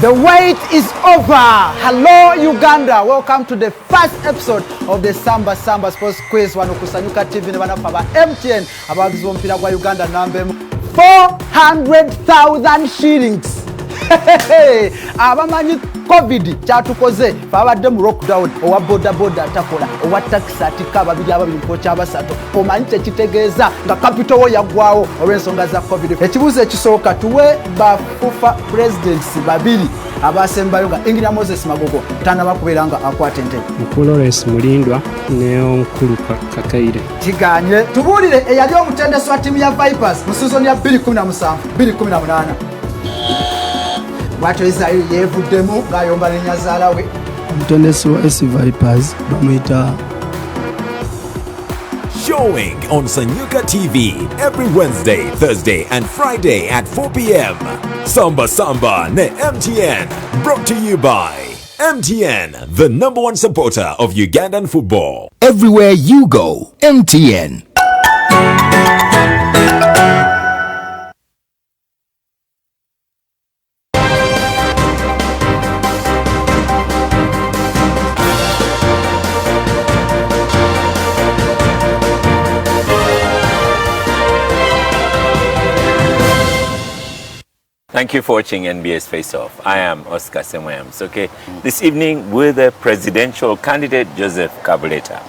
Speaker 11: The wait is over. Hello Uganda. Welcome to the first episode of the Samba Sports Quiz. Wano kusanyuka TV ne banafa ba MTN abagize omupiira gwa Uganda number 400,000 shillings. Abamanyi COVID kyatukoze babadde mu lockdown owa boda atakola owa taxi atika babiri mpocha abasatu omanyi tekitegeeza nga capital wo yaggwawo olw'ensonga za COVID. Ekibuuzo ekisooka tuwe bafufa presidents babiri abasembayo nga Engineer Moses Magogo tannaba nga akwata ente.
Speaker 12: Lawrence Mulindwa ne Onkulu Kakaire.
Speaker 11: Kiganye tubuulire eyali omutendesi wa tiimu ya Vipers mu season ya 2017-2018. Wato Israel yevuddemu ng'ayomba n'ennyazaala we.
Speaker 13: Omutendesi wa SC Vipers bamuyita.
Speaker 4: Showing on Sanyuka TV every Wednesday, Thursday and Friday at 4 p.m. Samba ne MTN, brought to you by MTN, the #1 supporter of Ugandan football.
Speaker 14: Everywhere you go, MTN.
Speaker 1: Thank you for watching NBS Face Off. I am Oscar Semwams. Okay, this evening with the presidential candidate Joseph Kabuleta.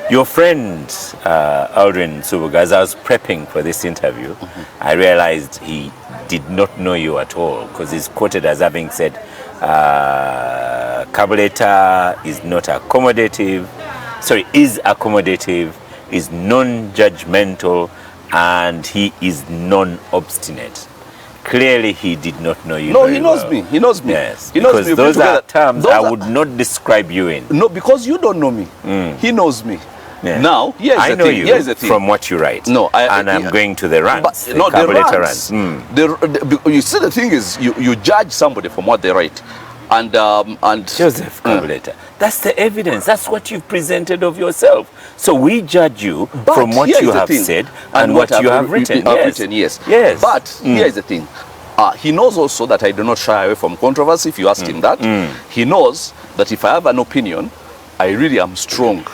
Speaker 1: Your friend Aldrin Subuga, as I was prepping for this interview, I realized he did not know you at all because he's quoted as having said Kabuleta is not accommodative, is accommodative, is non-judgmental, and he is non-obstinate. Clearly, he did not know you.
Speaker 2: No, he knows me. He knows me.
Speaker 1: Yes, because those are terms I would not describe you in.
Speaker 2: No, because you don't know me. He knows me.
Speaker 1: Yeah.
Speaker 2: Now, here's
Speaker 1: I
Speaker 2: the
Speaker 1: know
Speaker 2: thing.
Speaker 1: you
Speaker 2: Here's the thing.
Speaker 1: from what you write.
Speaker 2: No,
Speaker 1: I'm going to the rants.
Speaker 2: The rants. You see, the thing is, you judge somebody from what they write. And
Speaker 1: Joseph Kabuleta, that's the evidence. That's what you've presented of yourself. So we judge you from what you have said and what you have written.
Speaker 2: Yes. But here's the thing. He knows also that I do not shy away from controversy. If you ask him that, he knows that if I have an opinion, I really am strong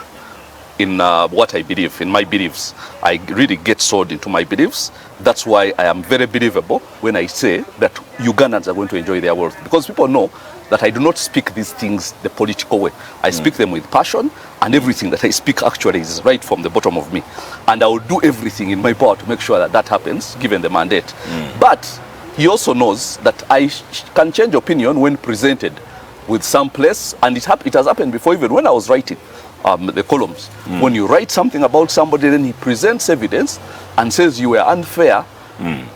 Speaker 2: in what I believe, in my beliefs. I really get sold into my beliefs. That's why I am very believable when I say that Ugandans are going to enjoy their wealth. Because people know that I do not speak these things the political way. I speak them with passion, and everything that I speak actually is right from the bottom of me. And I will do everything in my power to make sure that that happens, given the mandate. But he also knows that I can change opinion when presented with some place, and it has happened before, even when I was writing the columns. When you write something about somebody, then he presents evidence and says you were unfair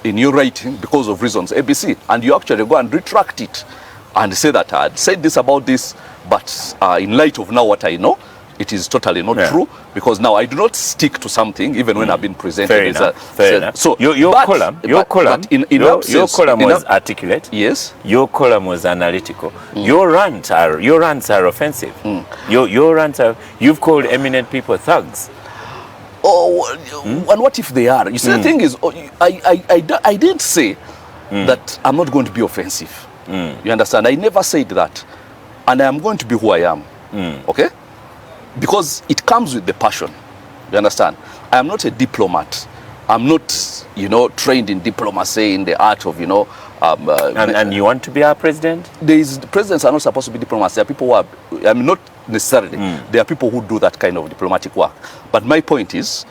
Speaker 2: in your writing because of reasons ABC, and you actually go and retract it and say that I had said this about this, but in light of now what I know, it is totally not true, because now I do not stick to something even when I've been presented.
Speaker 1: Fair enough. So your column was articulate.
Speaker 2: Yes.
Speaker 1: Your column was analytical. Your rants are offensive. Your rants are. You've called eminent people thugs.
Speaker 2: And what if they are? You see, the thing is, I didn't say that I'm not going to be offensive. You understand? I never said that, and I am going to be who I am. Okay. Because it comes with the passion. You understand? I am not a diplomat I'm not, you know, trained in diplomacy, in the art of, you know.
Speaker 1: And you want to be our president?
Speaker 2: The presidents are not supposed to be diplomats. There are people who are, I mean, not necessarily. There are people who do that kind of diplomatic work. But my point is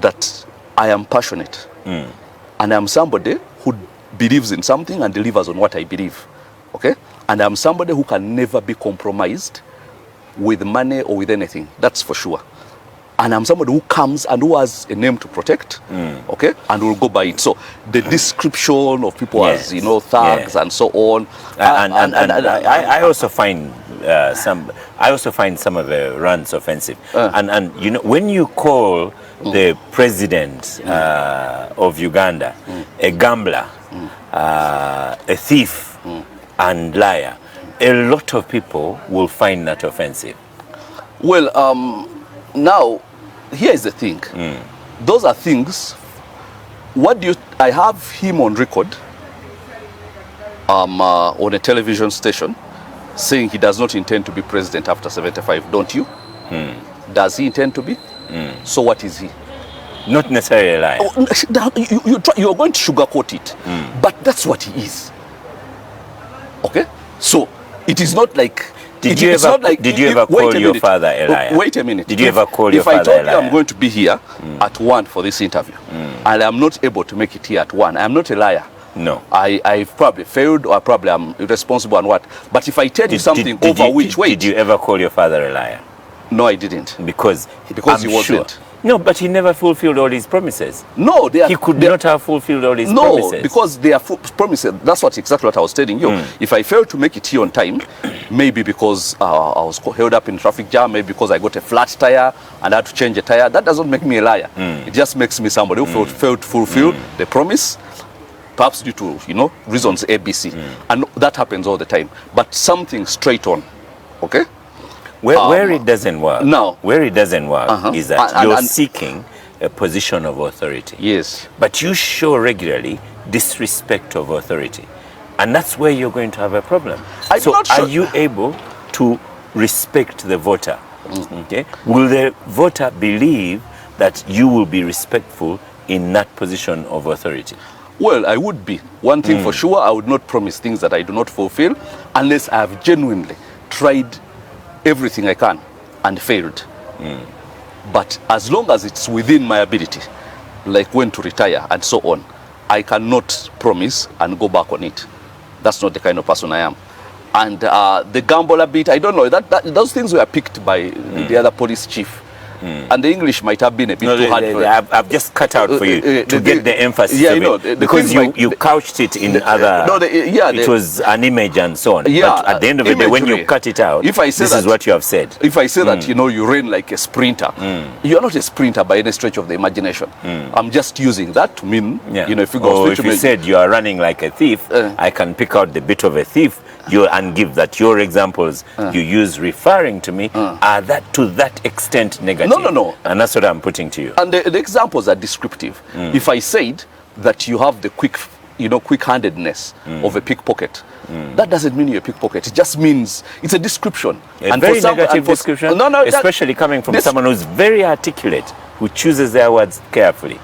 Speaker 2: that I am passionate. And I'm somebody who believes in something and delivers on what I believe. Okay? And I'm somebody who can never be compromised with money or with anything. That's for sure. And I'm somebody who comes and who has a name to protect, okay, and will go by it. So the description of people as, you know, thugs and so on.
Speaker 1: I also find some of the rants offensive. And you know, when you call the president of Uganda a gambler, a thief, and liar, a lot of people will find that offensive.
Speaker 2: Well, now, here is the thing. Those are things. I have him on record on a television station saying he does not intend to be president after 75, don't you? Does he intend to be? So what is he?
Speaker 1: Not necessarily a liar.
Speaker 2: You're going to sugarcoat it, but that's what he is. Okay? So it is not like...
Speaker 1: Did you ever call your father a liar?
Speaker 2: Wait a minute.
Speaker 1: Did you ever call your father a liar?
Speaker 2: If I told you I'm going to be here at 1 for this interview, and I'm not able to make it here at 1, I'm not a liar.
Speaker 1: No.
Speaker 2: I've probably failed, or probably I'm irresponsible and what. But if I tell you something
Speaker 1: did you ever call your father a liar?
Speaker 2: No, I didn't.
Speaker 1: Because
Speaker 2: he wasn't.
Speaker 1: Sure. No, but he never fulfilled all his promises.
Speaker 2: No,
Speaker 1: he could not have fulfilled all his promises.
Speaker 2: No, because they are promises. That's exactly what I was telling you. If I failed to make it here on time, maybe because I was held up in traffic jam, maybe because I got a flat tire and I had to change a tire, that doesn't make me a liar. It just makes me somebody who failed to fulfill the promise, perhaps due to, you know, reasons ABC. And that happens all the time. But something straight on, okay?
Speaker 1: Where it doesn't work, where it doesn't work is that you're seeking a position of authority.
Speaker 2: Yes.
Speaker 1: But you show regularly disrespect of authority. And that's where you're going to have a problem. So are you able to respect the voter? Okay. Will the voter believe that you will be respectful in that position of authority?
Speaker 2: Well, I would be. One thing for sure, I would not promise things that I do not fulfill unless I have genuinely tried everything I can and failed. But as long as it's within my ability, like when to retire and so on, I cannot promise and go back on it. That's not the kind of person I am. And the gambler bit, I don't know, those things were picked by the other police chief. And the English might have been a bit too hard for it.
Speaker 1: I've just cut out for you to get the emphasis of it, because you couched it in other... it was an image and so on. But at the end of the day, when you cut it out, this is what you have said.
Speaker 2: If I say that, you know, you ran like a sprinter, you're not a sprinter by any stretch of the imagination. I'm just using that to mean, you know, if you go...
Speaker 1: Or if you said you are running like a thief, I can pick out the bit of a thief and give that your examples you use referring to me are that to that extent negative.
Speaker 2: No.
Speaker 1: And that's what I'm putting to you.
Speaker 2: And the examples are descriptive. If I said that you have the quick-handedness of a pickpocket, that doesn't mean you're a pickpocket. It just means it's a description.
Speaker 1: A very negative description, especially coming from someone who's very articulate, who chooses their words carefully.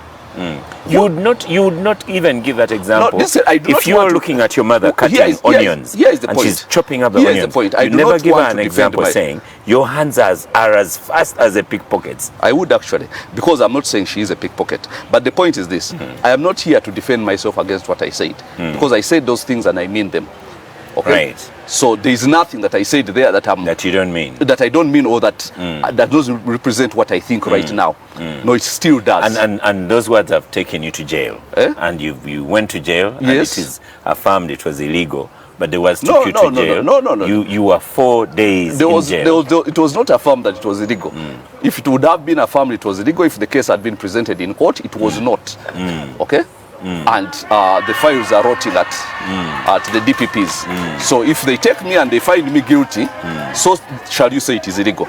Speaker 1: You would not even give that example. If you are looking at your mother cutting onions and she's chopping up the onions, you never give her an example saying your hands are as fast as a pickpocket's.
Speaker 2: I would actually, because I'm not saying she is a pickpocket. But the point is this: I am not here to defend myself against what I said, because I said those things and I mean them. Okay?
Speaker 1: Right.
Speaker 2: So there is nothing that I said there that
Speaker 1: you don't mean.
Speaker 2: That I don't mean, or that doesn't represent what I think right now. No, it still does.
Speaker 1: And those words have taken you to jail. And you went to jail. And it is affirmed it was illegal. But they was took you to jail.
Speaker 2: No.
Speaker 1: You were 4 days in jail.
Speaker 2: It was not affirmed that it was illegal. If it would have been affirmed it was illegal, if the case had been presented in court, it was not. Okay? And the files are rotting at the DPPs. So if they take me and they find me guilty, so shall you say it is illegal.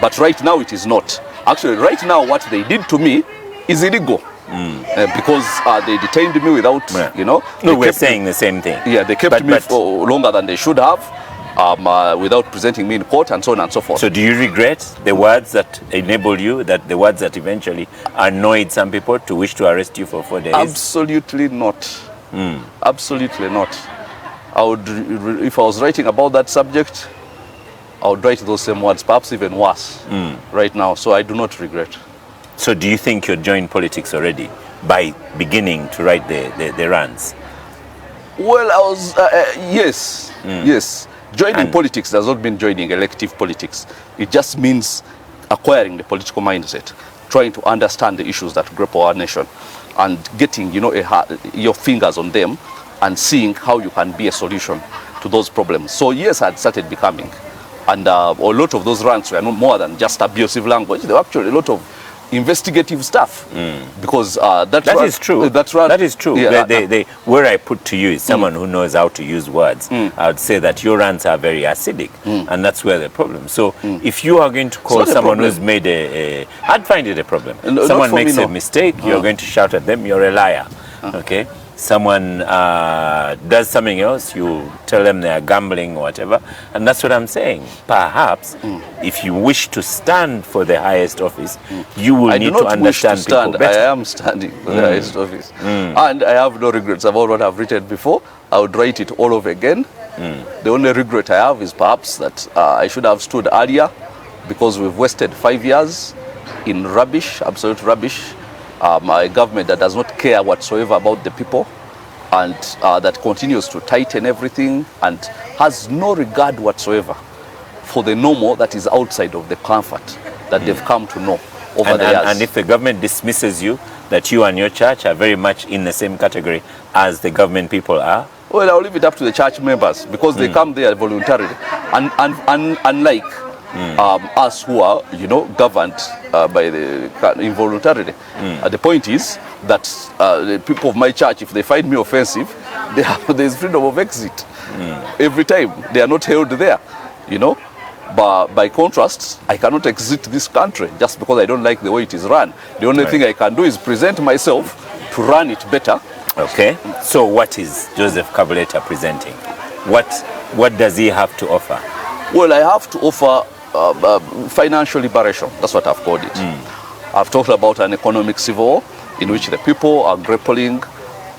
Speaker 2: But right now it is not. Actually, right now what they did to me is illegal. Because they detained me without, you know.
Speaker 1: No, we're saying the same thing.
Speaker 2: Yeah, they kept me for longer than they should have. without presenting me in court and so on and so forth.
Speaker 1: So do you regret the words that enabled you, that the words that eventually annoyed some people to wish to arrest you for 4 days?
Speaker 2: Absolutely not. Absolutely not. I would, if I was writing about that subject, I would write those same words, perhaps even worse right now. So I do not regret.
Speaker 1: So do you think you're joined politics already by beginning to write the rants?
Speaker 2: Well, I was, yes, yes. Joining politics does not mean joining elective politics. It just means acquiring the political mindset, trying to understand the issues that grapple our nation, and getting, you know, your fingers on them and seeing how you can be a solution to those problems. So yes, I had started becoming. And a lot of those rants were no more than just abusive language. They were actually a lot of investigative stuff, because that
Speaker 1: is true. That is true. Yeah, where I put to you is someone who knows how to use words. I would say that your rants are very acidic, and that's where the problem. So if you are going to call someone who's made I'd find it a problem. Someone makes a mistake, you're going to shout at them, you're a liar. Okay. Someone does something else, you tell them they are gambling or whatever, and that's what I'm saying. Perhaps, if you wish to stand for the highest office, you will need to understand people better.
Speaker 2: I am standing for the highest office, and I have no regrets about what I've written before. I would write it all over again. The only regret I have is perhaps that I should have stood earlier, because we've wasted 5 years in rubbish, absolute rubbish. A government that does not care whatsoever about the people, and that continues to tighten everything and has no regard whatsoever for the normal that is outside of the comfort that they've come to know over the years.
Speaker 1: And if the government dismisses you, that you and your church are very much in the same category as the government people are?
Speaker 2: Well, I'll leave it up to the church members, because they come there voluntarily. And unlike us who are, you know, governed by the involuntarily. The point is that the people of my church, if they find me offensive, there's freedom of exit every time. They are not held there, you know. But by contrast, I cannot exit this country just because I don't like the way it is run. The only thing I can do is present myself to run it better.
Speaker 1: Okay. So what is Joseph Kabuleta presenting? What does he have to offer?
Speaker 2: Well, I have to offer financial liberation. That's what I've called it. I've talked about an economic civil war in which the people are grappling,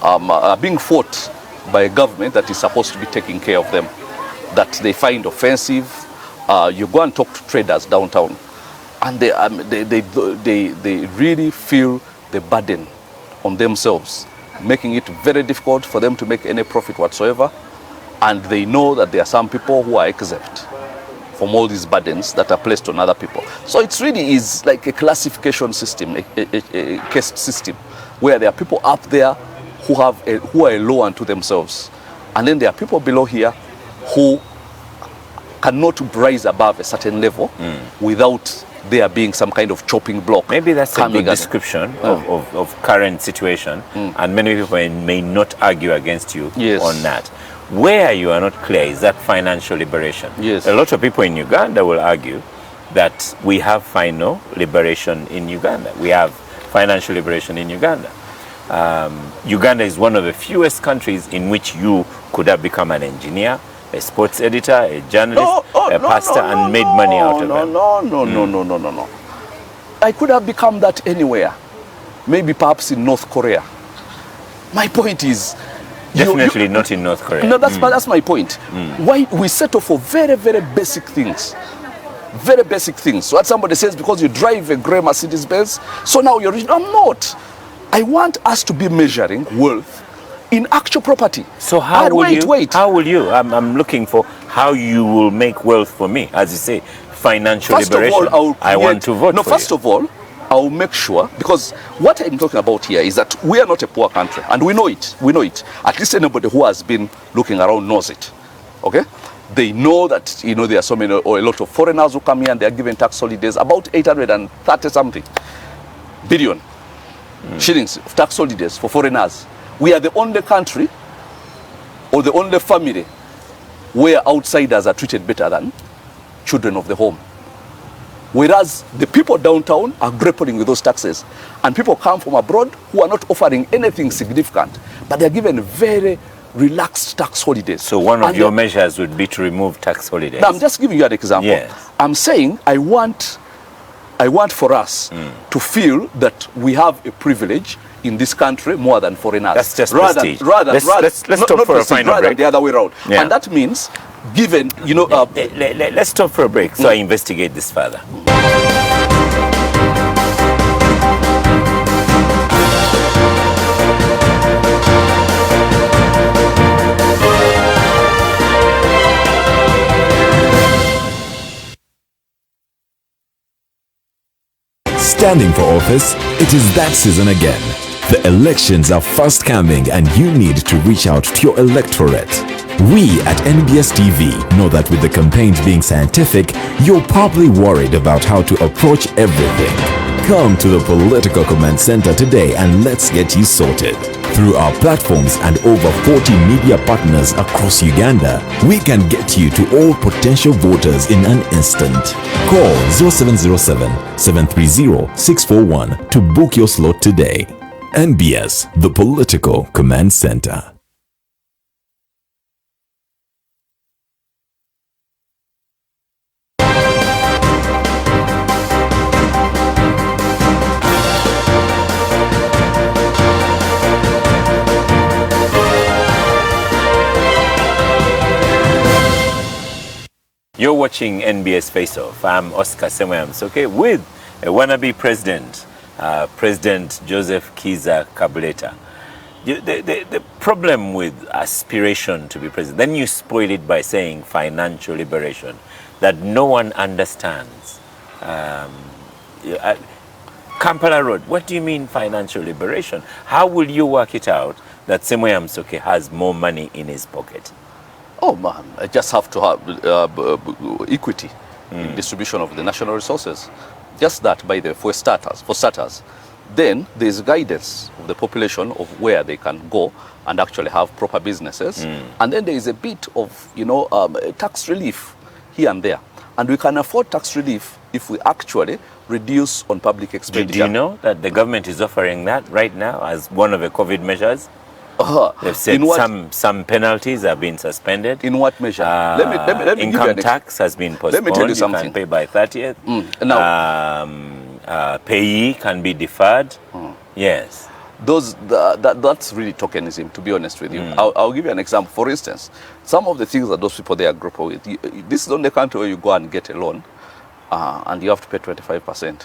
Speaker 2: are being fought by a government that is supposed to be taking care of them, that they find offensive. You go and talk to traders downtown, and they really feel the burden on themselves, making it very difficult for them to make any profit whatsoever. And they know that there are some people who are exempt from all these burdens that are placed on other people. So it really is like a classification system, a caste system, where there are people up there who are a law unto themselves, and then there are people below here who cannot rise above a certain level without there being some kind of chopping block.
Speaker 1: Maybe that's a good description of current situation, and many people may not argue against you on that. Where you are not clear is that financial liberation.
Speaker 2: Yes.
Speaker 1: A lot of people in Uganda will argue that we have final liberation in Uganda. We have financial liberation in Uganda. Uganda is one of the fewest countries in which you could have become an engineer, a sports editor, a journalist, a pastor, and made money out of it.
Speaker 2: No. I could have become that anywhere. Maybe perhaps in North Korea. My point is,
Speaker 1: definitely not in North Korea.
Speaker 2: No, that's my point. Why we settle for very, very basic things. Very basic things. So that somebody says, because you drive a grey Mercedes-Benz, so now you're rich. I'm not. I want us to be measuring wealth in actual property.
Speaker 1: So how will you? I'm looking for how you will make wealth for me. As you say, financial liberation.
Speaker 2: First of all,
Speaker 1: I want to vote for
Speaker 2: first of all, I'll make sure, because what I'm talking about here is that we are not a poor country, and we know it. We know it. At least anybody who has been looking around knows it. Okay? They know that, you know, there are so many, or a lot of foreigners who come here and they are given tax holidays, about 830 something billion shillings of tax holidays for foreigners. We are the only country or the only family where outsiders are treated better than children of the home. Whereas the people downtown are grappling with those taxes, and people come from abroad who are not offering anything significant, but they're given very relaxed tax holidays.
Speaker 1: So one of your measures would be to remove tax holidays.
Speaker 2: No, I'm just giving you an example.
Speaker 1: Yes.
Speaker 2: I'm saying I want for us to feel that we have a privilege in this country more than foreigners.
Speaker 1: That's just
Speaker 2: prestige. Let's
Speaker 1: stop for a final break.
Speaker 2: The other way around.
Speaker 1: Yeah.
Speaker 2: And that means, given,
Speaker 1: let's stop for a break so I investigate this further.
Speaker 4: Standing for office, it is that season again. The elections are fast coming and you need to reach out to your electorate. We at NBS TV know that with the campaigns being scientific, you're probably worried about how to approach everything. Come to the Political Command Center today and let's get you sorted. Through our platforms and over 40 media partners across Uganda, we can get you to all potential voters in an instant. Call 0707-730-641 to book your slot today. NBS, the Political Command Center.
Speaker 1: You're watching NBS Face Off. I'm Oscar Semweyamsoke with a wannabe president, President Joseph Kiza Kabuleta. The problem with aspiration to be president, then you spoil it by saying financial liberation, that no one understands. Kampala Road, what do you mean financial liberation? How will you work it out that Semweyamsoke has more money in his pocket?
Speaker 2: Oh man, I just have to have equity in distribution of the national resources. Just that, by the for starters. Then there's guidance of the population of where they can go and actually have proper businesses. And then there is a bit of, tax relief here and there. And we can afford tax relief if we actually reduce on public expenditure.
Speaker 1: Do you know that the government is offering that right now as one of the COVID measures? They've said some penalties have been suspended.
Speaker 2: In what measure? Let me
Speaker 1: income tax has been postponed.
Speaker 2: Let me tell you something.
Speaker 1: You can pay by 30th. Payee can be deferred. Yes.
Speaker 2: That's really tokenism, to be honest with you. I'll give you an example. For instance, some of the things that those people there grapple with. This is not the country where you go and get a loan and you have to pay 25%.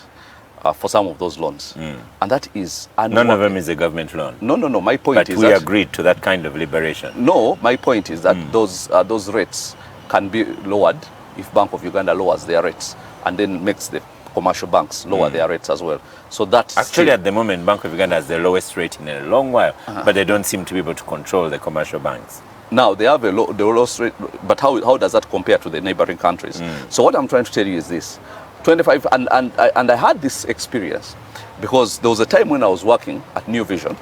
Speaker 2: For some of those loans. And that is...
Speaker 1: None of them is a government loan.
Speaker 2: No. My point is
Speaker 1: that... But we agreed to that kind of liberation.
Speaker 2: No, my point is that those rates can be lowered if Bank of Uganda lowers their rates and then makes the commercial banks lower their rates as well. So that's...
Speaker 1: Actually, at the moment, Bank of Uganda has the lowest rate in a long while, but they don't seem to be able to control the commercial banks.
Speaker 2: Now, they have the lowest rate, but how does that compare to the neighboring countries? So what I'm trying to tell you is this. 25, and I had this experience because there was a time when I was working at New Vision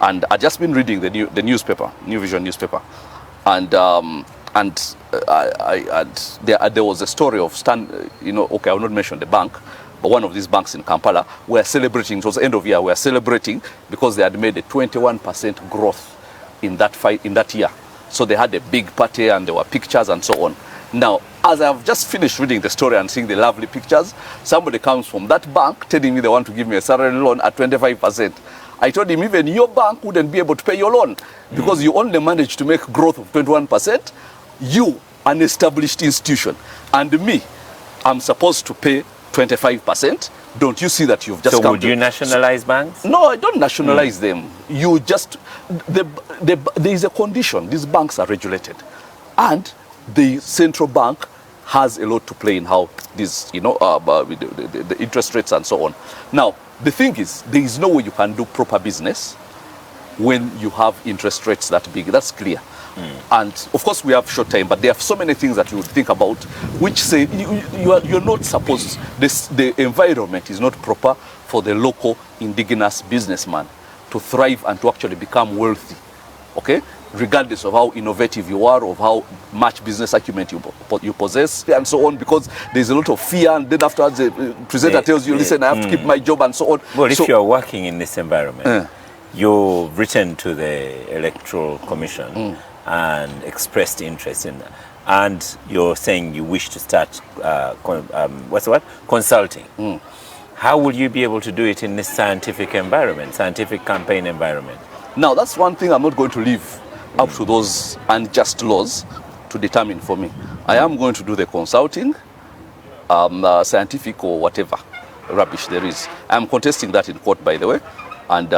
Speaker 2: and I'd just been reading the newspaper, New Vision newspaper, and there was a story of I will not mention the bank, but one of these banks in Kampala were celebrating, it was the end of year, were celebrating because they had made a 21% growth in that year. So they had a big party and there were pictures and so on. Now, as I've just finished reading the story and seeing the lovely pictures, somebody comes from that bank telling me they want to give me a salary loan at 25%. I told him even your bank wouldn't be able to pay your loan because you only managed to make growth of 21%. You, an established institution, and me, I'm supposed to pay 25%. Don't you see that you've just
Speaker 1: come? So would you nationalize banks?
Speaker 2: No, I don't nationalize them. You just, there is a condition. These banks are regulated. And the central bank has a lot to play in how these, the interest rates and so on. Now, the thing is, there is no way you can do proper business when you have interest rates that big. That's clear. And of course, we have short time, but there are so many things that you would think about, which say you're not supposed. The environment is not proper for the local indigenous businessman to thrive and to actually become wealthy. Okay. Regardless of how innovative you are, of how much business acumen you possess, and so on, because there's a lot of fear, and then afterwards the presenter tells you, listen, I have to keep my job, and so on.
Speaker 1: Well, if you're working in this environment, You've written to the Electoral Commission and expressed interest in, and you're saying you wish to start consulting. How will you be able to do it in this scientific environment, scientific campaign environment?
Speaker 2: Now, that's one thing I'm not going to leave up to those unjust laws to determine for me. I am going to do the consulting, scientific or whatever rubbish there is. I'm contesting that in court, by the way. And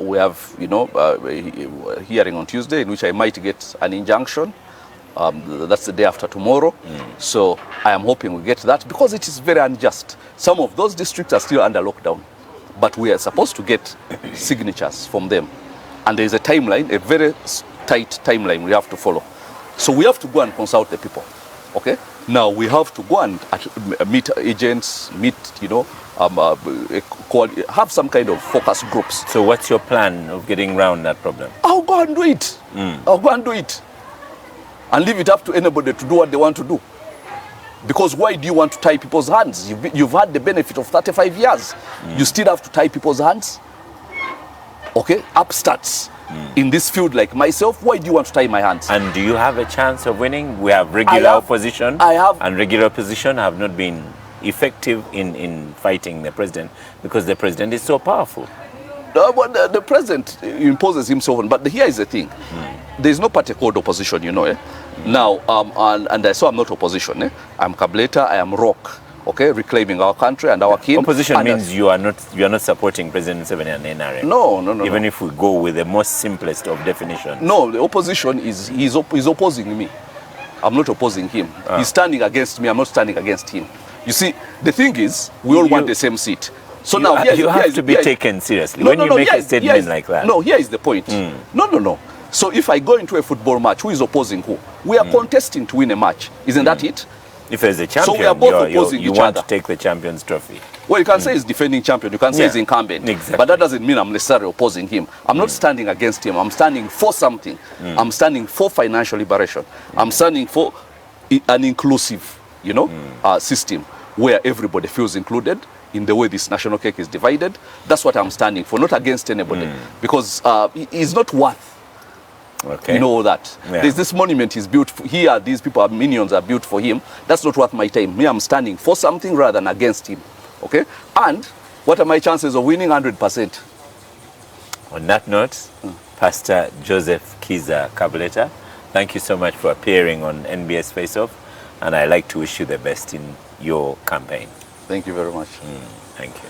Speaker 2: we have, a hearing on Tuesday in which I might get an injunction. That's the day after tomorrow. So I am hoping we get that because it is very unjust. Some of those districts are still under lockdown, but we are supposed to get signatures from them. And there is a timeline, a very tight timeline we have to follow. So we have to go and consult the people. Okay? Now we have to go and meet agents, have some kind of focus groups.
Speaker 1: So what's your plan of getting around that problem?
Speaker 2: I'll go and do it. I'll go and do it. And leave it up to anybody to do what they want to do. Because why do you want to tie people's hands? You've had the benefit of 35 years. You still have to tie people's hands? Okay? Upstarts in this field like myself, why do you want to tie my hands?
Speaker 1: And do you have a chance of winning? We have regular opposition. And regular opposition have not been effective in fighting the president because the president is so powerful.
Speaker 2: But the president imposes himself on. But here is the thing. There is no party called opposition, Now, so I'm not opposition. I'm Kableta, I am Rock, okay, reclaiming our country and our king.
Speaker 1: Opposition means you are not supporting President Museveni and NRM.
Speaker 2: No.
Speaker 1: Even if we go with the most simplest of definitions.
Speaker 2: No, the opposition he's opposing me. I'm not opposing him. He's standing against me. I'm not standing against him. You see, the thing is, we all want the same seat. So now
Speaker 1: you have to be taken seriously when you make a statement like that.
Speaker 2: No, here is the point. No. So if I go into a football match, who is opposing who? We are contesting to win a match. Isn't that it?
Speaker 1: If there's a champion,
Speaker 2: so we are both opposing
Speaker 1: you
Speaker 2: each
Speaker 1: want
Speaker 2: other.
Speaker 1: to take the champion's trophy.
Speaker 2: Well, you can say he's defending champion. You can say he's incumbent.
Speaker 1: Exactly.
Speaker 2: But that doesn't mean I'm necessarily opposing him. I'm not standing against him. I'm standing for something. I'm standing for financial liberation. I'm standing for an inclusive, system where everybody feels included in the way this national cake is divided. That's what I'm standing for, not against anybody. Because he's not worth that. There's this monument he's built here. These people, minions, are built for him. That's not worth my time. Me, I'm standing for something rather than against him. Okay? And what are my chances of winning? 100%.
Speaker 1: On that note, Pastor Joseph Kiza Kableta, thank you so much for appearing on NBS Face Off, and I'd like to wish you the best in your campaign.
Speaker 2: Thank you very much.
Speaker 1: Thank you.